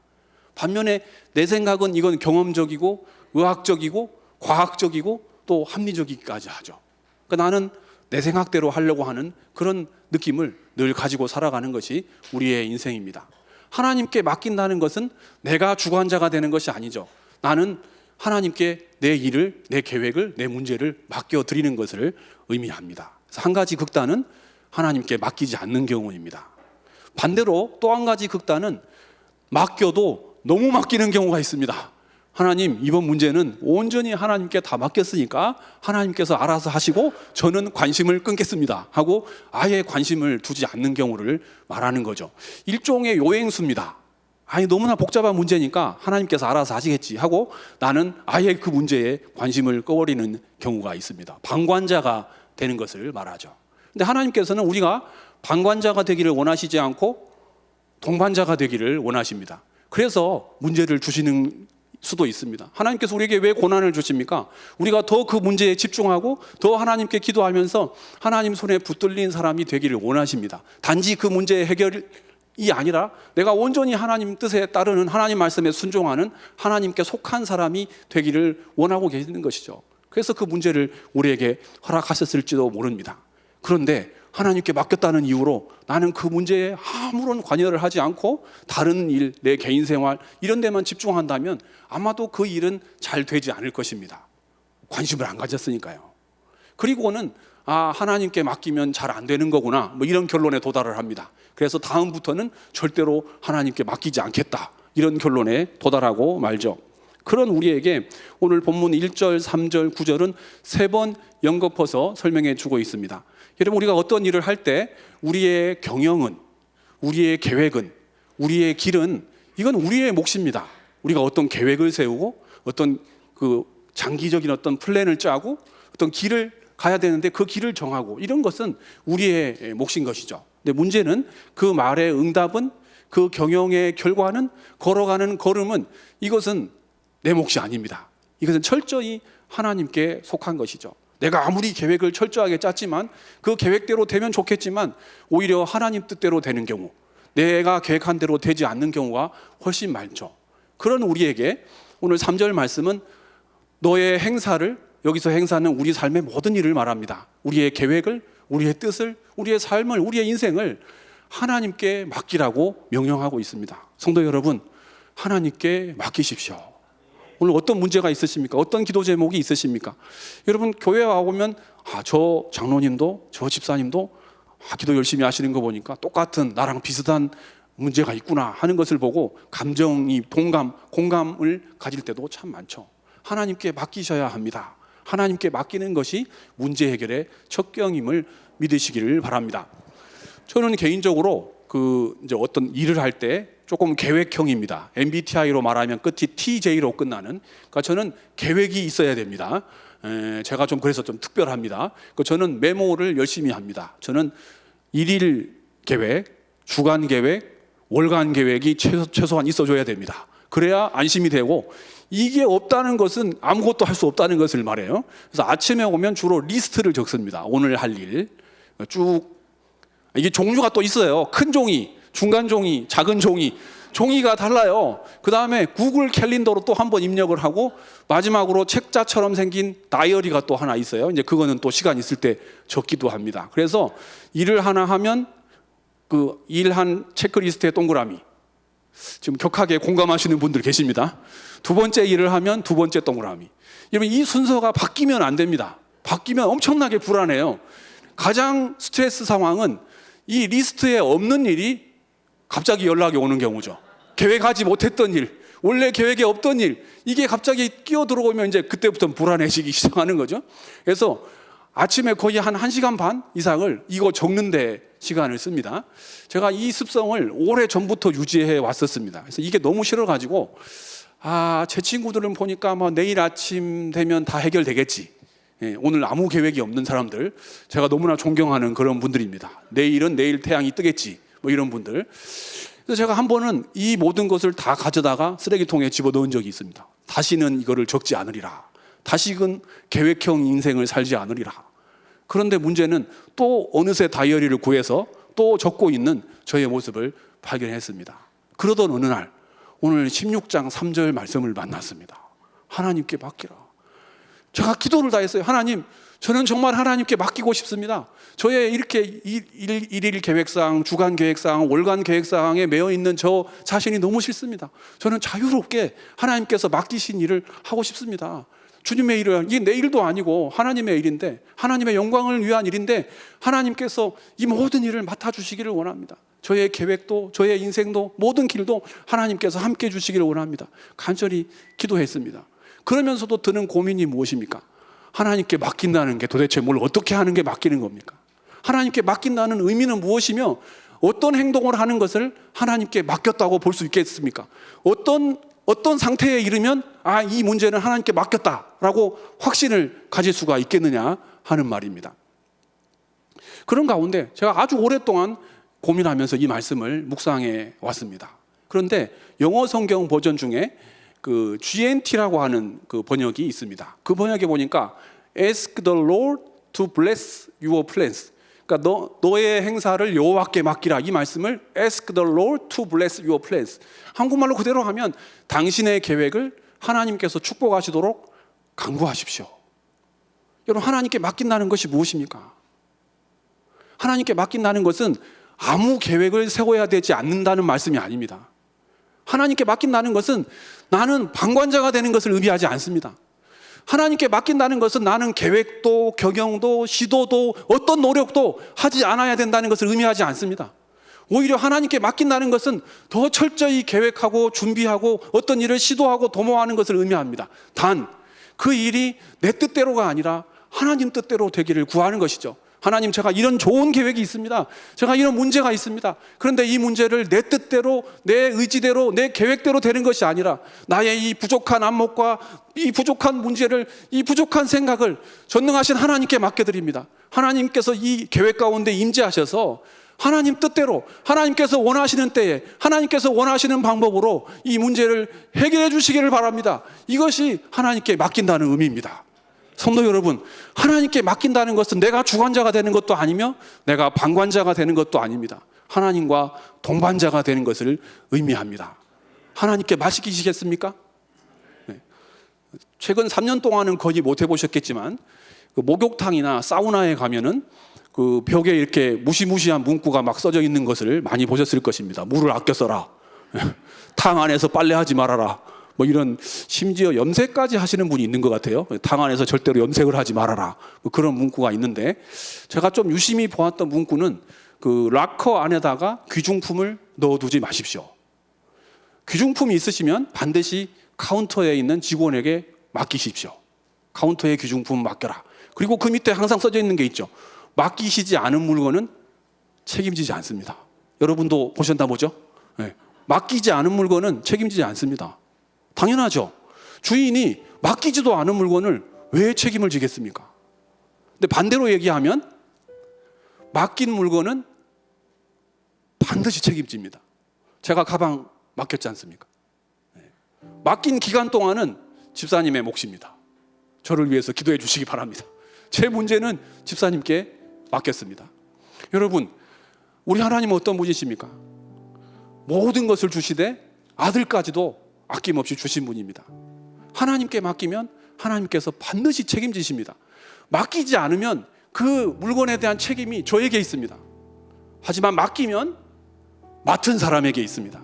반면에 내 생각은 이건 경험적이고 의학적이고 과학적이고 또 합리적이기까지 하죠. 그러니까 나는 내 생각대로 하려고 하는 그런 느낌을 늘 가지고 살아가는 것이 우리의 인생입니다. 하나님께 맡긴다는 것은 내가 주관자가 되는 것이 아니죠. 나는 하나님께 내 일을, 내 계획을, 내 문제를 맡겨드리는 것을 의미합니다. 그래서 한 가지 극단은 하나님께 맡기지 않는 경우입니다. 반대로 또 한 가지 극단은 맡겨도 너무 맡기는 경우가 있습니다. 하나님, 이번 문제는 온전히 하나님께 다 맡겼으니까 하나님께서 알아서 하시고 저는 관심을 끊겠습니다 하고 아예 관심을 두지 않는 경우를 말하는 거죠. 일종의 요행수입니다. 아니, 너무나 복잡한 문제니까 하나님께서 알아서 하시겠지 하고 나는 아예 그 문제에 관심을 꺼버리는 경우가 있습니다. 방관자가 되는 것을 말하죠. 근데 하나님께서는 우리가 방관자가 되기를 원하시지 않고 동반자가 되기를 원하십니다. 그래서 문제를 주시는 수도 있습니다. 하나님께서 우리에게 왜 고난을 주십니까? 우리가 더 그 문제에 집중하고 더 하나님께 기도하면서 하나님 손에 붙들린 사람이 되기를 원하십니다. 단지 그 문제의 해결이 아니라 내가 온전히 하나님 뜻에 따르는, 하나님 말씀에 순종하는, 하나님께 속한 사람이 되기를 원하고 계시는 것이죠. 그래서 그 문제를 우리에게 허락하셨을지도 모릅니다. 그런데 하나님께 맡겼다는 이유로 나는 그 문제에 아무런 관여를 하지 않고 다른 일, 내 개인 생활 이런 데만 집중한다면 아마도 그 일은 잘 되지 않을 것입니다. 관심을 안 가졌으니까요. 그리고는 하나님께 맡기면 잘 안 되는 거구나, 뭐 이런 결론에 도달을 합니다. 그래서 다음부터는 절대로 하나님께 맡기지 않겠다, 이런 결론에 도달하고 말죠. 그런 우리에게 오늘 본문 1절, 3절, 9절은 3번 연거퍼서 설명해 주고 있습니다. 여러분, 우리가 어떤 일을 할 때 우리의 경영은, 우리의 계획은, 우리의 길은 이건 우리의 몫입니다. 우리가 어떤 계획을 세우고 어떤 그 장기적인 어떤 플랜을 짜고 어떤 길을 가야 되는데 그 길을 정하고 이런 것은 우리의 몫인 것이죠. 근데 문제는 그 말의 응답은, 그 경영의 결과는, 걸어가는 걸음은 이것은 내 몫이 아닙니다. 이것은 철저히 하나님께 속한 것이죠. 내가 아무리 계획을 철저하게 짰지만 그 계획대로 되면 좋겠지만 오히려 하나님 뜻대로 되는 경우, 내가 계획한 대로 되지 않는 경우가 훨씬 많죠. 그런 우리에게 오늘 3절 말씀은 너의 행사를, 여기서 행사는 우리 삶의 모든 일을 말합니다. 우리의 계획을, 우리의 뜻을, 우리의 삶을, 우리의 인생을 하나님께 맡기라고 명령하고 있습니다. 성도 여러분, 하나님께 맡기십시오. 오늘 어떤 문제가 있으십니까? 어떤 기도 제목이 있으십니까? 여러분, 교회 와보면 저 장로님도 저 집사님도 기도 열심히 하시는 거 보니까 똑같은 나랑 비슷한 문제가 있구나 하는 것을 보고 감정이 공감을 가질 때도 참 많죠. 하나님께 맡기셔야 합니다. 하나님께 맡기는 것이 문제 해결의 척경임을 믿으시기를 바랍니다. 저는 개인적으로 이제 어떤 일을 할 때 조금 계획형입니다. MBTI로 말하면 끝이 TJ로 끝나는. 그러니까 저는 계획이 있어야 됩니다. 제가 좀 그래서 좀 특별합니다. 저는 메모를 열심히 합니다. 저는 일일 계획, 주간 계획, 월간 계획이 최소한 있어줘야 됩니다. 그래야 안심이 되고, 이게 없다는 것은 아무것도 할 수 없다는 것을 말해요. 그래서 아침에 오면 주로 리스트를 적습니다. 오늘 할 일 쭉. 이게 종류가 또 있어요. 큰 종이, 중간 종이, 작은 종이, 종이가 달라요. 그 다음에 구글 캘린더로 또 한 번 입력을 하고, 마지막으로 책자처럼 생긴 다이어리가 또 하나 있어요. 이제 그거는 또 시간 있을 때 적기도 합니다. 그래서 일을 하나 하면 그 일한 체크리스트에 동그라미. 지금 격하게 공감하시는 분들 계십니다. 두 번째 일을 하면 두 번째 동그라미. 여러분, 이 순서가 바뀌면 안 됩니다. 바뀌면 엄청나게 불안해요. 가장 스트레스 상황은 이 리스트에 없는 일이 갑자기 연락이 오는 경우죠. 계획하지 못했던 일, 원래 계획에 없던 일, 이게 갑자기 끼어 들어오면 이제 그때부터 불안해지기 시작하는 거죠. 그래서 아침에 거의 한 1시간 반 이상을 이거 적는데 시간을 씁니다. 제가 이 습성을 오래 전부터 유지해 왔었습니다. 그래서 이게 너무 싫어가지고 제 친구들은 보니까 뭐 내일 아침 되면 다 해결되겠지. 오늘 아무 계획이 없는 사람들, 제가 너무나 존경하는 그런 분들입니다. 내일은 내일 태양이 뜨겠지, 뭐 이런 분들. 그래서 제가 한 번은 이 모든 것을 다 가져다가 쓰레기통에 집어넣은 적이 있습니다. 다시는 이거를 적지 않으리라. 다시는 계획형 인생을 살지 않으리라. 그런데 문제는 또 어느새 다이어리를 구해서 또 적고 있는 저의 모습을 발견했습니다. 그러던 어느 날 오늘 16장 3절 말씀을 만났습니다. 하나님께 맡기라. 제가 기도를 다 했어요. 하나님, 저는 정말 하나님께 맡기고 싶습니다. 저의 이렇게 일일 계획상, 주간 계획상, 월간 계획상에 매여 있는 저 자신이 너무 싫습니다. 저는 자유롭게 하나님께서 맡기신 일을 하고 싶습니다. 주님의 일은 이게 내 일도 아니고 하나님의 일인데, 하나님의 영광을 위한 일인데 하나님께서 이 모든 일을 맡아주시기를 원합니다. 저의 계획도, 저의 인생도, 모든 길도 하나님께서 함께 해주시기를 원합니다. 간절히 기도했습니다. 그러면서도 드는 고민이 무엇입니까? 하나님께 맡긴다는 게 도대체 뭘 어떻게 하는 게 맡기는 겁니까? 하나님께 맡긴다는 의미는 무엇이며 어떤 행동을 하는 것을 하나님께 맡겼다고 볼 수 있겠습니까? 어떤 상태에 이르면 이 문제는 하나님께 맡겼다라고 확신을 가질 수가 있겠느냐 하는 말입니다. 그런 가운데 제가 아주 오랫동안 고민하면서 이 말씀을 묵상해 왔습니다. 그런데 영어 성경 버전 중에 그 GNT라고 하는 그 번역이 있습니다. 그 번역에 보니까 Ask the Lord to bless your plans. 그러니까 너의 행사를 여호와께 맡기라, 이 말씀을 Ask the Lord to bless your plans. 한국말로 그대로 하면 당신의 계획을 하나님께서 축복하시도록 간구하십시오. 여러분, 하나님께 맡긴다는 것이 무엇입니까? 하나님께 맡긴다는 것은 아무 계획을 세워야 되지 않는다는 말씀이 아닙니다. 하나님께 맡긴다는 것은 나는 방관자가 되는 것을 의미하지 않습니다. 하나님께 맡긴다는 것은 나는 계획도 경영도 시도도 어떤 노력도 하지 않아야 된다는 것을 의미하지 않습니다. 오히려 하나님께 맡긴다는 것은 더 철저히 계획하고 준비하고 어떤 일을 시도하고 도모하는 것을 의미합니다. 단 그 일이 내 뜻대로가 아니라 하나님 뜻대로 되기를 구하는 것이죠. 하나님, 제가 이런 좋은 계획이 있습니다. 제가 이런 문제가 있습니다. 그런데 이 문제를 내 뜻대로, 내 의지대로, 내 계획대로 되는 것이 아니라 나의 이 부족한 안목과 이 부족한 문제를, 이 부족한 생각을 전능하신 하나님께 맡겨드립니다. 하나님께서 이 계획 가운데 임재하셔서 하나님 뜻대로, 하나님께서 원하시는 때에, 하나님께서 원하시는 방법으로 이 문제를 해결해 주시기를 바랍니다. 이것이 하나님께 맡긴다는 의미입니다. 성도 여러분, 하나님께 맡긴다는 것은 내가 주관자가 되는 것도 아니며 내가 방관자가 되는 것도 아닙니다. 하나님과 동반자가 되는 것을 의미합니다. 하나님께 맡기시겠습니까? 네. 최근 3년 동안은 거의 못 해보셨겠지만 그 목욕탕이나 사우나에 가면은 그 벽에 이렇게 무시무시한 문구가 막 써져 있는 것을 많이 보셨을 것입니다. 물을 아껴 써라, 탕 안에서 빨래하지 말아라, 뭐 이런, 심지어 염색까지 하시는 분이 있는 것 같아요. 탕 안에서 절대로 염색을 하지 말아라, 그런 문구가 있는데, 제가 좀 유심히 보았던 문구는 그 락커 안에다가 귀중품을 넣어두지 마십시오. 귀중품이 있으시면 반드시 카운터에 있는 직원에게 맡기십시오. 카운터에 귀중품 맡겨라. 그리고 그 밑에 항상 써져 있는 게 있죠. 맡기시지 않은 물건은 책임지지 않습니다. 여러분도 보셨나 보죠? 네. 맡기지 않은 물건은 책임지지 않습니다. 당연하죠. 주인이 맡기지도 않은 물건을 왜 책임을 지겠습니까? 근데 반대로 얘기하면 맡긴 물건은 반드시 책임집니다. 제가 가방 맡겼지 않습니까? 네. 맡긴 기간 동안은 집사님의 몫입니다. 저를 위해서 기도해 주시기 바랍니다. 제 문제는 집사님께 맡겼습니다. 여러분, 우리 하나님은 어떤 분이십니까? 모든 것을 주시되 아들까지도 아낌없이 주신 분입니다. 하나님께 맡기면 하나님께서 반드시 책임지십니다. 맡기지 않으면 그 물건에 대한 책임이 저에게 있습니다. 하지만 맡기면 맡은 사람에게 있습니다.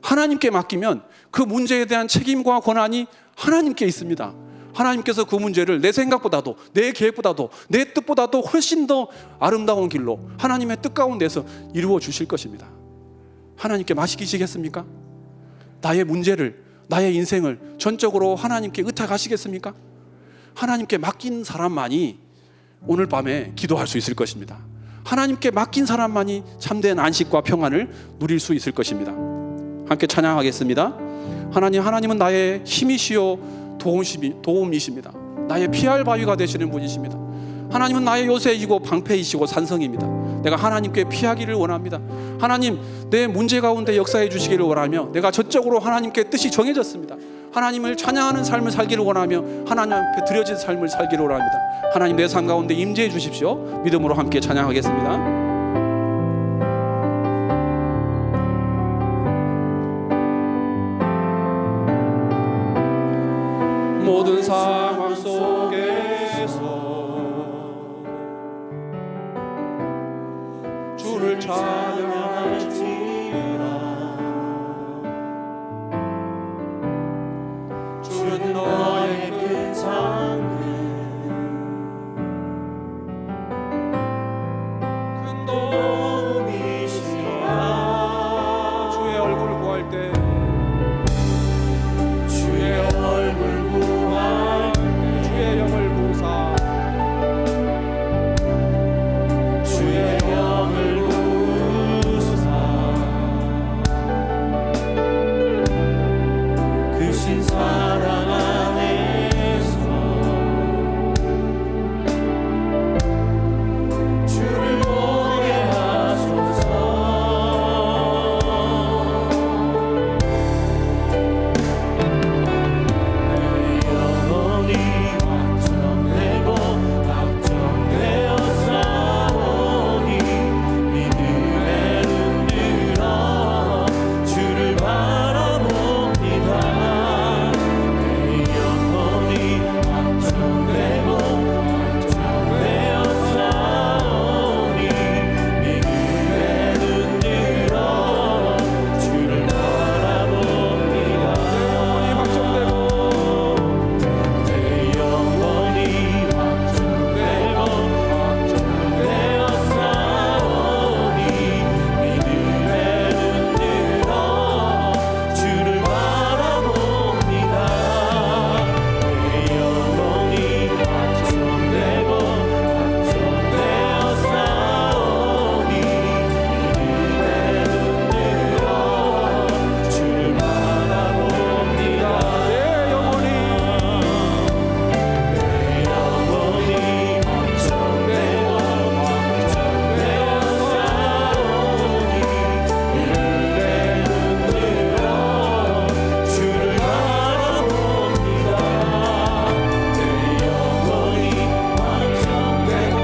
하나님께 맡기면 그 문제에 대한 책임과 권한이 하나님께 있습니다. 하나님께서 그 문제를 내 생각보다도, 내 계획보다도, 내 뜻보다도 훨씬 더 아름다운 길로 하나님의 뜻 가운데서 이루어 주실 것입니다. 하나님께 맡기시겠습니까? 나의 문제를, 나의 인생을 전적으로 하나님께 의탁하시겠습니까? 하나님께 맡긴 사람만이 오늘 밤에 기도할 수 있을 것입니다. 하나님께 맡긴 사람만이 참된 안식과 평안을 누릴 수 있을 것입니다. 함께 찬양하겠습니다. 하나님은 나의 힘이시요 도움이십니다. 나의 피할 바위가 되시는 분이십니다. 하나님은 나의 요새이고 방패이시고 산성입니다. 내가 하나님께 피하기를 원합니다. 하나님, 내 문제 가운데 역사해 주시기를 원하며 내가 저쪽으로 하나님께 뜻이 정해졌습니다. 하나님을 찬양하는 삶을 살기를 원하며 하나님 앞에 드려진 삶을 살기를 원합니다. 하나님, 내 삶 가운데 임재해 주십시오. 믿음으로 함께 찬양하겠습니다. 모든 상황 속에서 주를 찬양할지어다. 주는 너의 큰 상급, 큰 도움이시라. 주의 얼굴을 구할 때, 주의 얼굴 구할 때, 주의 영을 보사, 주의 영을 부사, 크신 사랑 안에서 주를 보게 하소서. 내 영혼이 확정되고 확정되어 싸우니 믿음에 흔들어 주를 바라봅니다. 내 영혼이 확정되고 확정되어 싸우니 믿음에 흔들어 주를 바라봅니다. 내 영혼이 확정되고 확정되어 싸우니 믿음에 흔들어 주를 바라봅니다. 내 영혼이 확정되고 확정되어 싸우니 믿음에 흔들어 주를 바라봅니다. 내 영혼이 확정되고 확정되어 싸우니 믿음에 흔들어 주를 바라봅니다. 내 영혼이 확정되고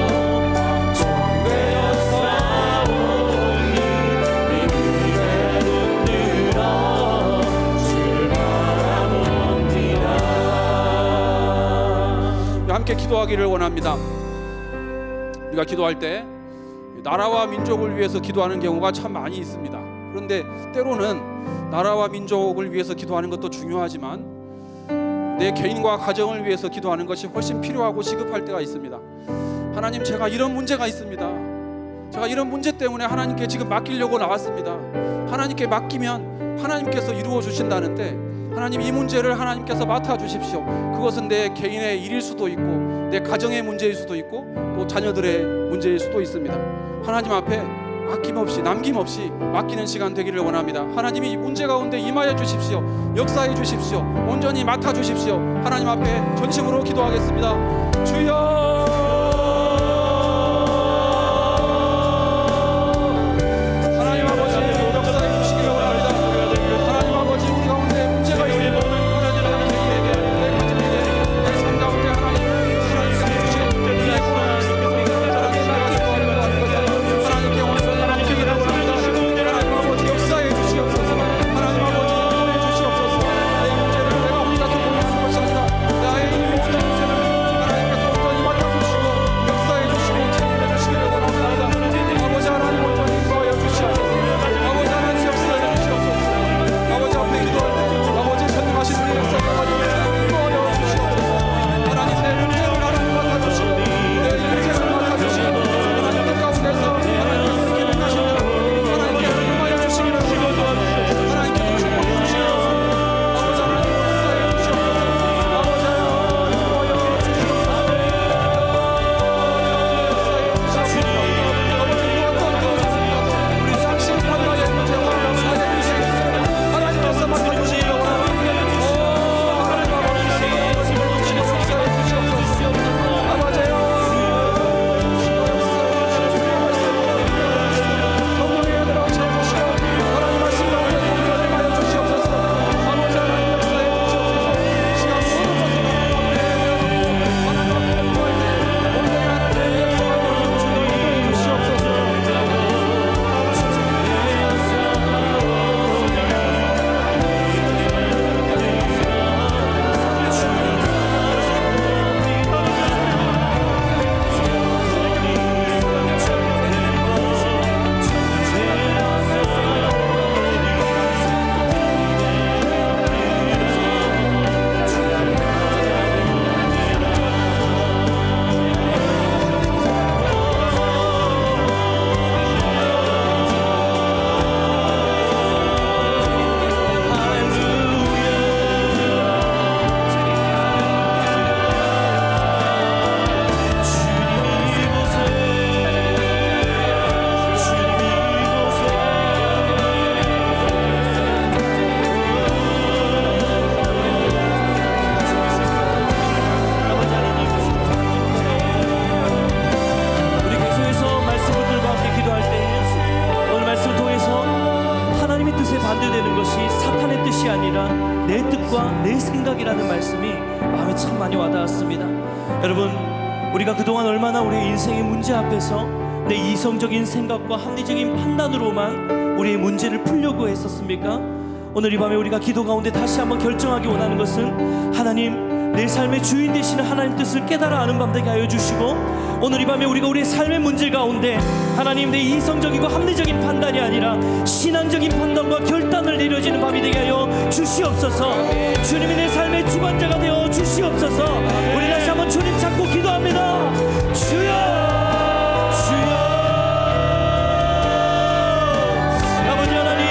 확정되어 싸우니 믿음에 흔들어 주를 바라봅니다. 함께 기도하기를 원합니다. 우리가 기도할 때 나라와 민족을 위해서 기도하는 경우가 참 많이 있습니다. 그런데 때로는 나라와 민족을 위해서 기도하는 것도 중요하지만 내 개인과 가정을 위해서 기도하는 것이 훨씬 필요하고 시급할 때가 있습니다. 하나님, 제가 이런 문제가 있습니다. 제가 이런 문제 때문에 하나님께 지금 맡기려고 나왔습니다. 하나님께 맡기면 하나님께서 이루어 주신다는데, 하나님, 이 문제를 하나님께서 맡아 주십시오. 그것은 내 개인의 일일 수도 있고 내 가정의 문제일 수도 있고 또 자녀들의 문제일 수도 있습니다. 하나님 앞에 아낌없이 남김없이 맡기는 시간 되기를 원합니다. 하나님이 이 문제 가운데 임하여 주십시오. 역사해 주십시오. 온전히 맡아 주십시오. 하나님 앞에 전심으로 기도하겠습니다. 주여, 하나님 아버지, 역사해 주시기를 원합니다. 하나님 아버지, 우리 가운데 문제가 있습니다. 하나님 아버지에게, 내 가정에게, 내 삶 가운데 하나님께서 주신 은혜의 하나님께 원수는 하나님께 원합니다. 하나님 아버지, 역사해 주시옵소서. 하나님 아버지, 인도해 주시옵소서. 내 문제를 내가 혼자서 고민하는 것이 아니라 나의 이 모든 인생을 하나님께서 온전히 맡아주시고 이성적이라는 말씀이 마음에 참 많이 와닿았습니다. 여러분, 우리가 그동안 얼마나 우리의 인생의 문제 앞에서 내 이성적인 생각과 합리적인 판단으로만 우리의 문제를 풀려고 했었습니까? 오늘 이 밤에 우리가 기도 가운데 다시 한번 결정하기 원하는 것은, 하나님, 내 삶의 주인 되시는 하나님 뜻을 깨달아 아는 밤 되게 하여 주시고, 오늘 이 밤에 우리가 우리의 삶의 문제 가운데 하나님, 내 이성적이고 합리적인 판단이 아니라 신앙적인 판단과 결단을 내려지는 밤이 되게 하여 주시옵소서. 주님이 내 삶의 주관자가 되어 주시옵소서. 우리 다시 한번 주님 찾고 기도합니다. 주여, 주여. 아버지 하나님,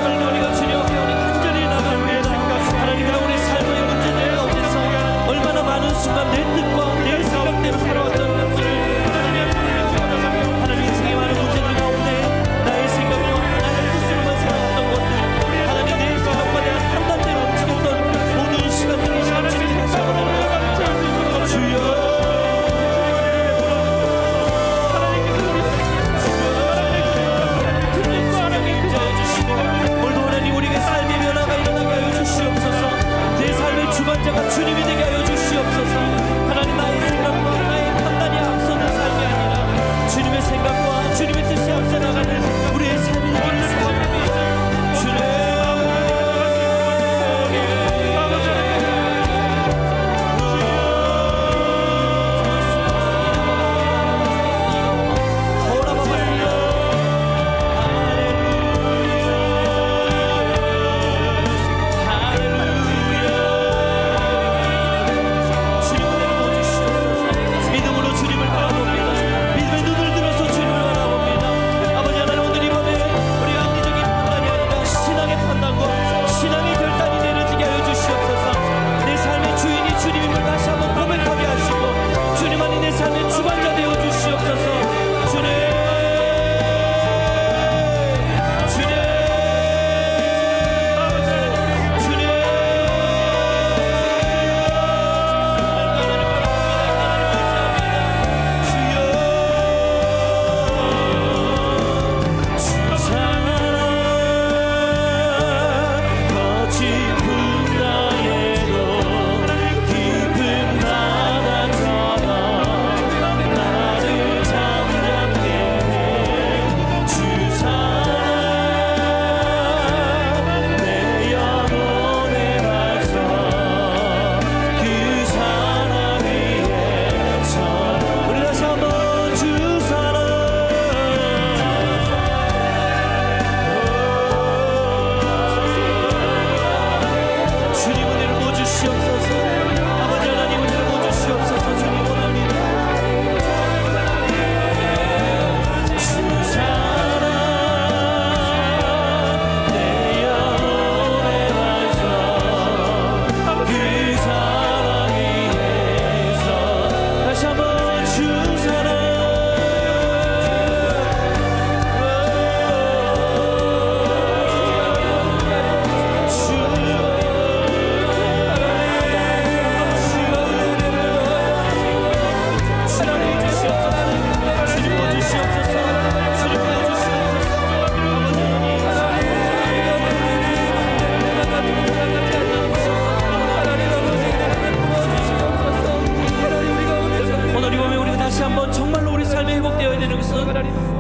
오늘도 우리가 주님 앞에 우리 간절히 나갑니다. 하나님, 우리 삶의 문제들 가운데서 얼마나 많은 순간 내 뜻과 내 생각대로 살아왔던 하나님, 인생의 많은 문제들 가운데 나의 생각과 나의 뜻으로만 살아왔던 것들, 하나님, 내 생각과 내 판단대로 움직였던 모든 시간들이 이 시간 주님 다시 한번 나갑니다. 주여, 주관자가 주님이 되게 하여 주시옵소서. 하나님, 나의 생각과 나의 판단이 앞서는 삶이 아니라 주님의 생각과 주님의 뜻이 앞서 나가는 우리의 삶이 되기를 소원합니다. 주님,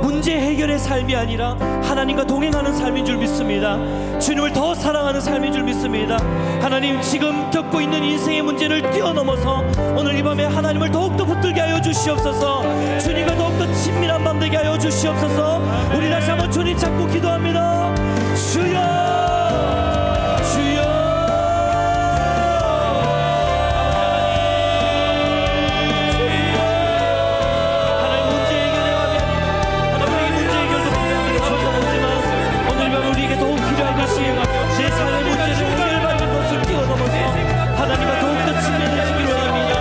문제 해결의 삶이 아니라 하나님과 동행하는 삶인 줄 믿습니다. 주님을 더 사랑하는 삶인 줄 믿습니다. 하나님, 지금 겪고 있는 인생의 문제를 뛰어넘어서 오늘 이 밤에 하나님을 더욱더 붙들게 하여 주시옵소서. 주님과 더욱더 친밀한 밤 되게 하여 주시옵소서. 우리 다시 한번 주님 찾고 기도합니다. 주여, 내 삶의 문제를 해결받는 것을 뛰어넘어서 하나님과 더욱더 친밀해지기 원합니다.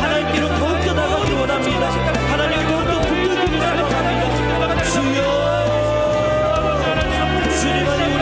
하나님께로 더욱더 나가기 원합니다. 하나님을 더욱더 붙들기를 소원합니다. 주여, 주님 안에 우리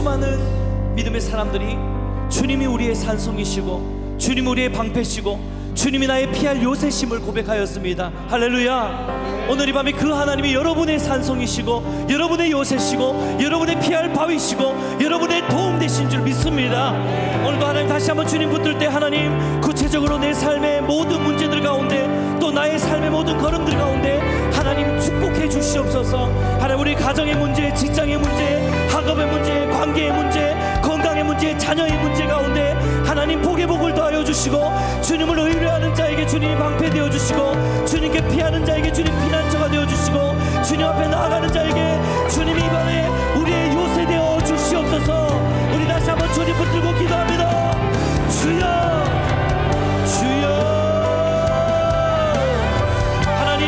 수많은 믿음의 사람들이 주님이 우리의 산성이시고 주님이 우리의 방패시고 주님이 나의 피할 요새심을 고백하였습니다. 할렐루야. 오늘 이 밤에 그 하나님이 여러분의 산성이시고 여러분의 요새시고 여러분의 피할 바위시고 여러분의 도움 되신 줄 믿습니다. 오늘도 하나님 다시 한번 주님 붙들 때 하나님 구체적으로 내 삶의 모든 문제들 가운데 또 나의 삶의 모든 걸음들 가운데 하나님 축복해 주시옵소서. 하나님 우리 가정의 문제, 직장의 문제, 학업의 문제, 관계의 문제, 건강의 문제, 자녀의 문제 가운데 하나님 복의 복을 더하여 주시고 주님을 의뢰하는 자에게 주님이 방패 되어 주시고 주님께 피하는 자에게 주님 피난처가 되어 주시고 주님 앞에 나아가는 자에게 주님이 이번에 우리의 요새 되어 주시옵소서. 우리 다시 한번 주님 붙들고 기도합니다. 주여 주여 하나님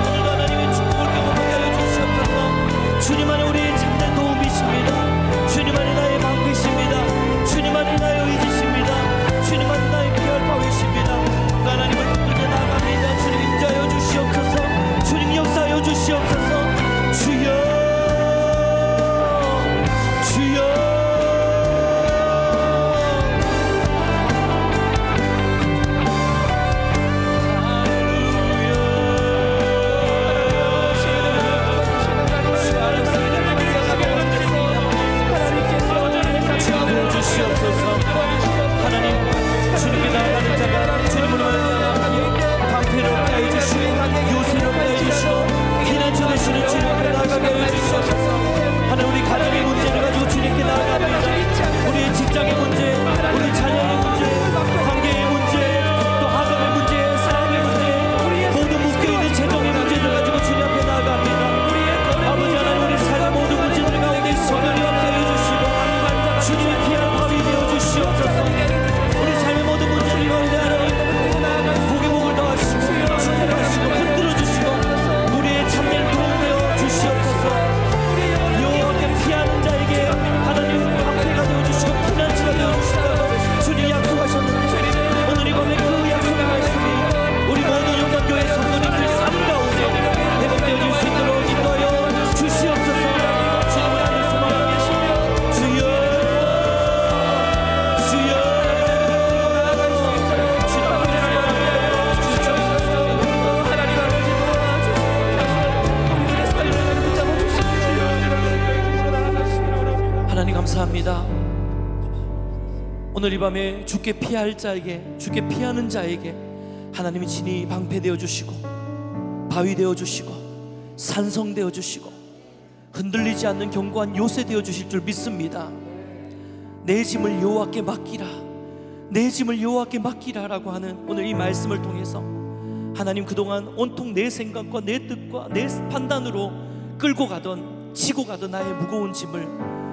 오늘도 하나님의 축복을 경험하게 하여 주시옵소서. 주님 안에 우리의 참된 도움이십니다. 주님 안에 나의 방패십니다. 주님 안에 나의 의지십니다. 주님 안에 나의 피할 바위십니다. 그 하나님을 붙들고 나아갑니다. 주님 임자여 주시옵소서. 주님 역사하여 주시옵소서. 주여 주여 주시옵소서. 하나님 주님께 나아가는 자가 주님을 방패로 하여 주시고 요새로 하여 주시고 피난처 되시는 주님 앞에 나아가게 하여 주시옵소서. 하나님 우리 가정의 문제를 가지고 주님께 나아갑니다. 우리의 직장의 문제, 우리 자녀의 문제, 관계의 문제, 또 학업의 문제, 사랑의 문제, 모든 묶여있는 재정의 문제를 가지고 주님 앞에 나아갑니다. 아버지 하나님 우리 삶의 모든 문제들 가운데 성령님 앞에 하여 주시고 주님의 피할 바위 되어 주시옵소서. 우리 삶의 모든 문제를 가운데 하나님 복의 복을 더하시고 축복하시고 흔들어 주시고 우리의 참된 도움 되어 주시옵소서. 여호와께 피하는 자에게 하나님 방패가 되어 주시고 피난처가 되어 주시다고 주님 약속하셨는데 오늘 이 밤에 그 약속의 말씀이 우리 모든 영광교회 성도님들 삶 가운데 회복되어질 수 있도록 인도하여 주시옵소서. 주님을 향해 소망하고 계시며 주여 하나님 감사합니다. 오늘 이 밤에 주께 피할 자에게 주께 피하는 자에게 하나님이 친히 방패 되어 주시고 바위 되어 주시고 산성 되어 주시고 흔들리지 않는 견고한 요새 되어 주실 줄 믿습니다. 내 짐을 여호와께 맡기라, 내 짐을 여호와께 맡기라라고 하는 오늘 이 말씀을 통해서 하나님 그동안 온통 내 생각과 내 뜻과 내 판단으로 끌고 가던 지고 가던 나의 무거운 짐을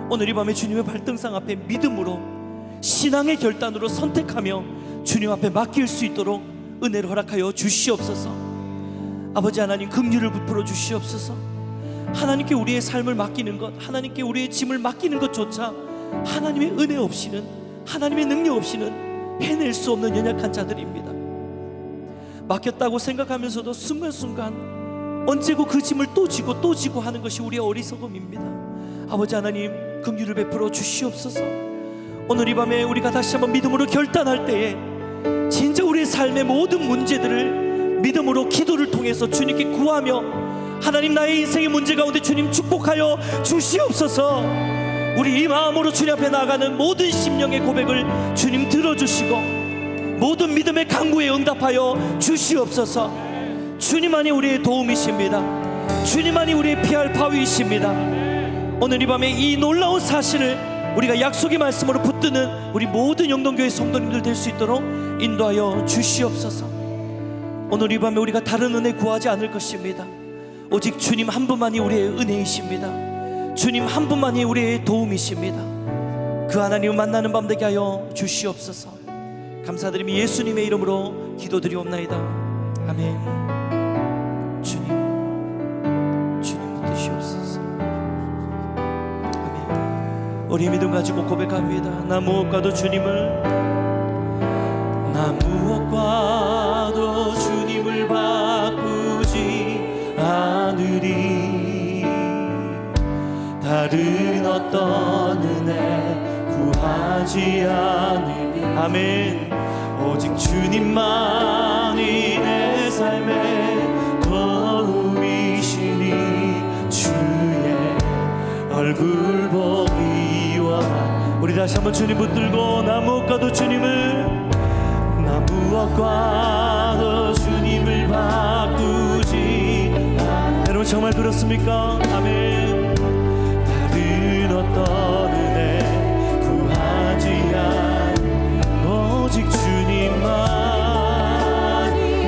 오늘 이 밤에 주님의 발등상 앞에 믿음으로 신앙의 결단으로 선택하며 주님 앞에 맡길 수 있도록 은혜를 허락하여 주시옵소서. 아버지 하나님 긍휼을 베풀어 주시옵소서. 하나님께 우리의 삶을 맡기는 것, 하나님께 우리의 짐을 맡기는 것조차 하나님의 은혜 없이는, 하나님의 능력 없이는 해낼 수 없는 연약한 자들입니다. 맡겼다고 생각하면서도 순간순간 언제고 그 짐을 또 지고 하는 것이 우리의 어리석음입니다. 아버지 하나님 긍휼을 베풀어 주시옵소서. 오늘 이 밤에 우리가 다시 한번 믿음으로 결단할 때에 진짜 우리의 삶의 모든 문제들을 믿음으로 기도를 통해서 주님께 구하며 하나님 나의 인생의 문제 가운데 주님 축복하여 주시옵소서. 우리 이 마음으로 주님 앞에 나아가는 모든 심령의 고백을 주님 들어주시고 모든 믿음의 간구에 응답하여 주시옵소서. 주님만이 우리의 도움이십니다. 주님만이 우리의 피할 바위이십니다. 오늘 이 밤에 이 놀라운 사실을 우리가 약속의 말씀으로 붙드는 우리 모든 영동교회 성도님들 될 수 있도록 인도하여 주시옵소서. 오늘 이 밤에 우리가 다른 은혜 구하지 않을 것입니다. 오직 주님 한 분만이 우리의 은혜이십니다. 주님 한 분만이 우리의 도움이십니다. 그 하나님을 만나는 밤 되게 하여 주시옵소서. 감사드리며 예수님의 이름으로 기도드리옵나이다. 아멘. 주님 붙드시옵소서. 아멘. 우리 믿음 가지고 고백합니다. 나 무엇과도 주님을 바꾸지 않으리. 다른 어떤 은혜 구하지 않으리. 아멘. 오직 주님만이 내 삶의 도움이시니 주의 얼굴 보기 원하. 우리 다시 한번 주님 붙들고 나 무엇과도 주님을, 나 무엇과도 주님을 바꾸지 않아. 여러분 정말 그렇습니까? 아멘. 다른 어떤 은혜 구하지 않아. 오직 주님만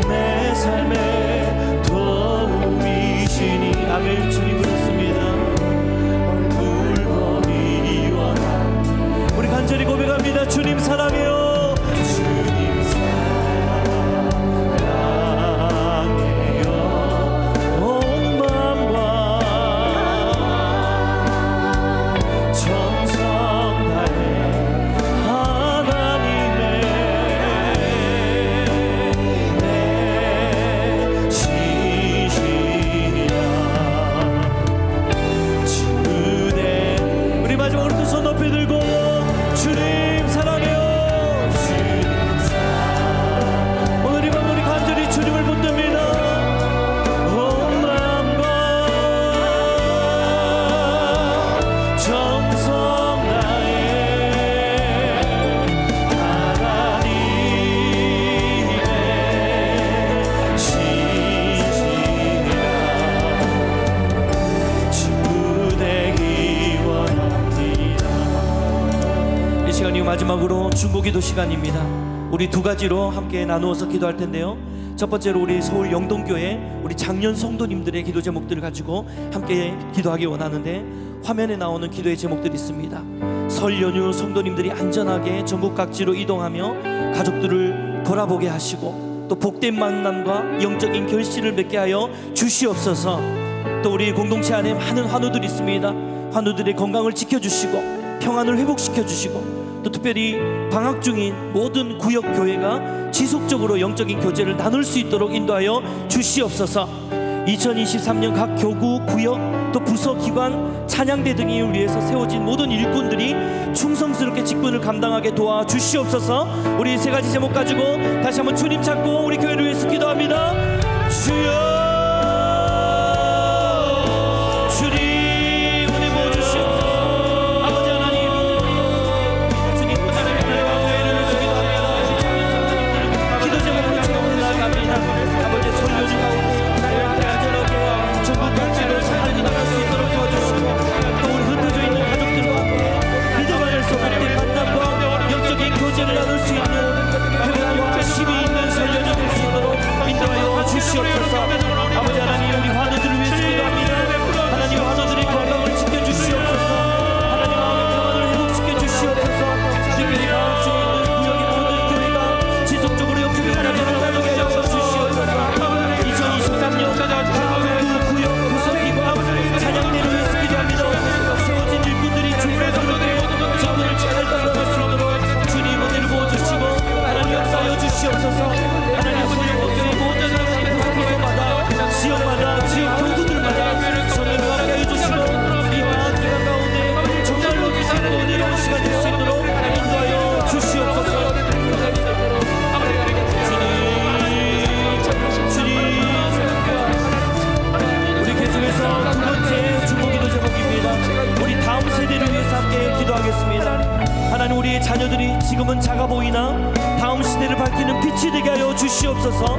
내 삶의 도움이시니. 아멘. 주님 그렇습니다. 얼굴 보기 원하. 우리 간절히 고백합니다. 주님 사랑해요. 주님 사랑해요. 온 마음과 정성 다해 하나님의 내 시신이라. 주대. 우리 마지막으로 두 손 높이 들고 주님 사랑해요. 주님 사랑. 오늘 이 밤 우리 간절히 주님을 붙듭니다. 온 마음과 정성 다해 하나님의 시신이라. 주 되기 원합니다. 이 시간이 마지막으로 중보기도 시간입니다. 우리 두 가지로 함께 나누어서 기도할 텐데요. 첫 번째로 우리 서울 영동교회 우리 장년 성도님들의 기도 제목들을 가지고 함께 기도하기 원하는데, 화면에 나오는 기도의 제목들이 있습니다. 설 연휴 성도님들이 안전하게 전국 각지로 이동하며 가족들을 돌아보게 하시고, 또 복된 만남과 영적인 결실을 맺게 하여 주시옵소서. 또 우리 공동체 안에 많은 환우들이 있습니다. 환우들의 건강을 지켜주시고 평안을 회복시켜주시고, 또 특별히 방학 중인 모든 구역 교회가 지속적으로 영적인 교제를 나눌 수 있도록 인도하여 주시옵소서. 2023년 각 교구, 구역, 또 부서, 기관, 찬양대 등을 위해서 세워진 모든 일꾼들이 충성스럽게 직분을 감당하게 도와주시옵소서. 우리 세 가지 제목 가지고 다시 한번 주님 찾고 우리 교회를 위해서 기도합니다. 주여, 주님 은혜 부어주시옵소서. 아버지 하나님, 주님 하나님과 교회를 위해서 기도합니다. 기도 제목으로 제목을 나아갑니다. 아버지 설 연휴 가운데 안전하게 전국 각지로 사랑이 나갈 수 있도록 도와주시고, 또 우리 흩어져 있는 가족들과 함께 믿음을 수 없는 만남과 영적인 교제를 나눌 수 있는 회복과 힘이 있는 설 연휴 될 수 있도록 인도하여 주시옵소서. 아버지 하나님, 우리 환우들을 위해서 기도합니다. 하나님, 환우들의 건강을 지켜주시옵소서. 하나님, 마음의 평안을 회복시켜 주시옵소서. 특별히 마음 중에 있는 구역의 모든 교회가 지속적으로 영적인 하나님을 나누게 하여 주시옵소서. 2023년 그 구역, 구성기관, 찬양대를 위해서 기도합니다. 세워진 일꾼들이 충성스럽게 직분을 잘 감당할 수 있도록 주님 은혜를 부어주시고 하나님 역사하여 주시옵소서. 하나님, 소유국교의 모든 구성마다, 지역마다, 지역 교구들마다 성령을 함께해 주시고, 이 방학 기간 가운데 정말로 기쁘고 은혜로운 시간 될 수 있도록 인도하여 주시옵소서. 주님, 우리 계속해서 두 번째 중보기도 제목입니다. 우리 다음 세대를 위해서 함께 기도하겠습니다. 하나님, 우리의 자녀들이 지금은 작아 보이나 다음 시대를 밝히는 빛이 되게 하여 주시옵소서.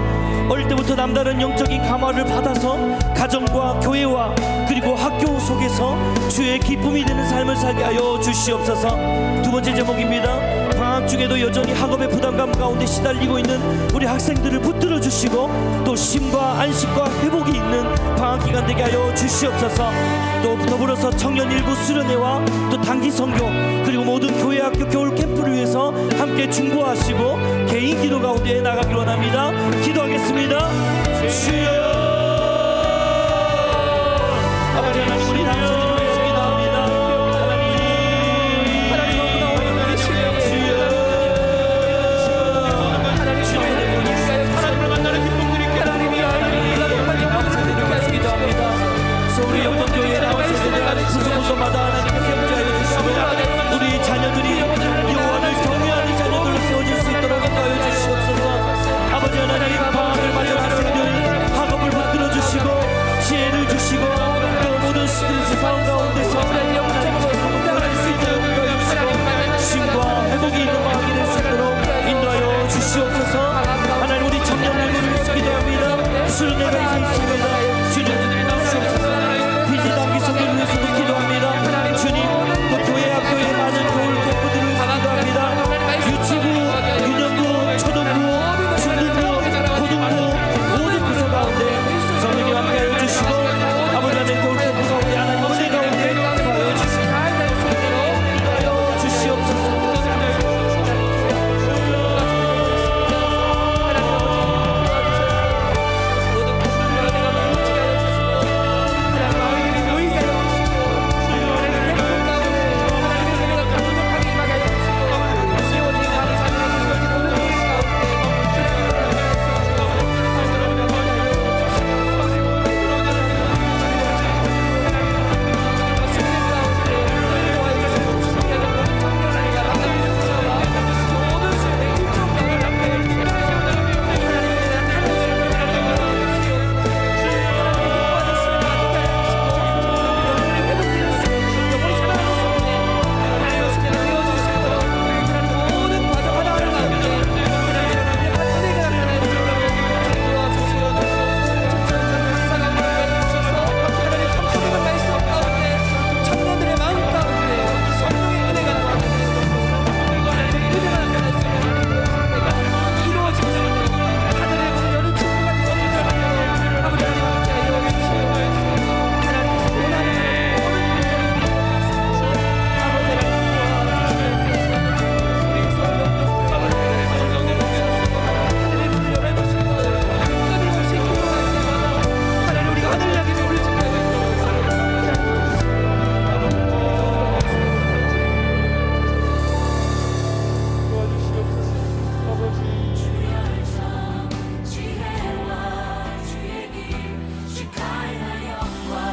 어릴 때부터 남다른 영적인 감화를 받아서 가정과 교회와 그리고 학교 속에서 주의 기쁨이 되는 삶을 살게 하여 주시옵소서. 두 번째 제목입니다. 방학 중에도 여전히 학업의 부담감 가운데 시달리고 있는 우리 학생들을 붙들어 주시고, 또 쉼과 안식과 회복이 있는 방학 기간 되게 하여 주시옵소서. 또 더불어서 청년 일부 수련회와 또 단기 선교, 그리고 모든 교회 학교 겨울 캠프를 위해서 함께 중보하시고 개인 기도 가운데 나가길 원합니다. 기도하겠습니다. 주여,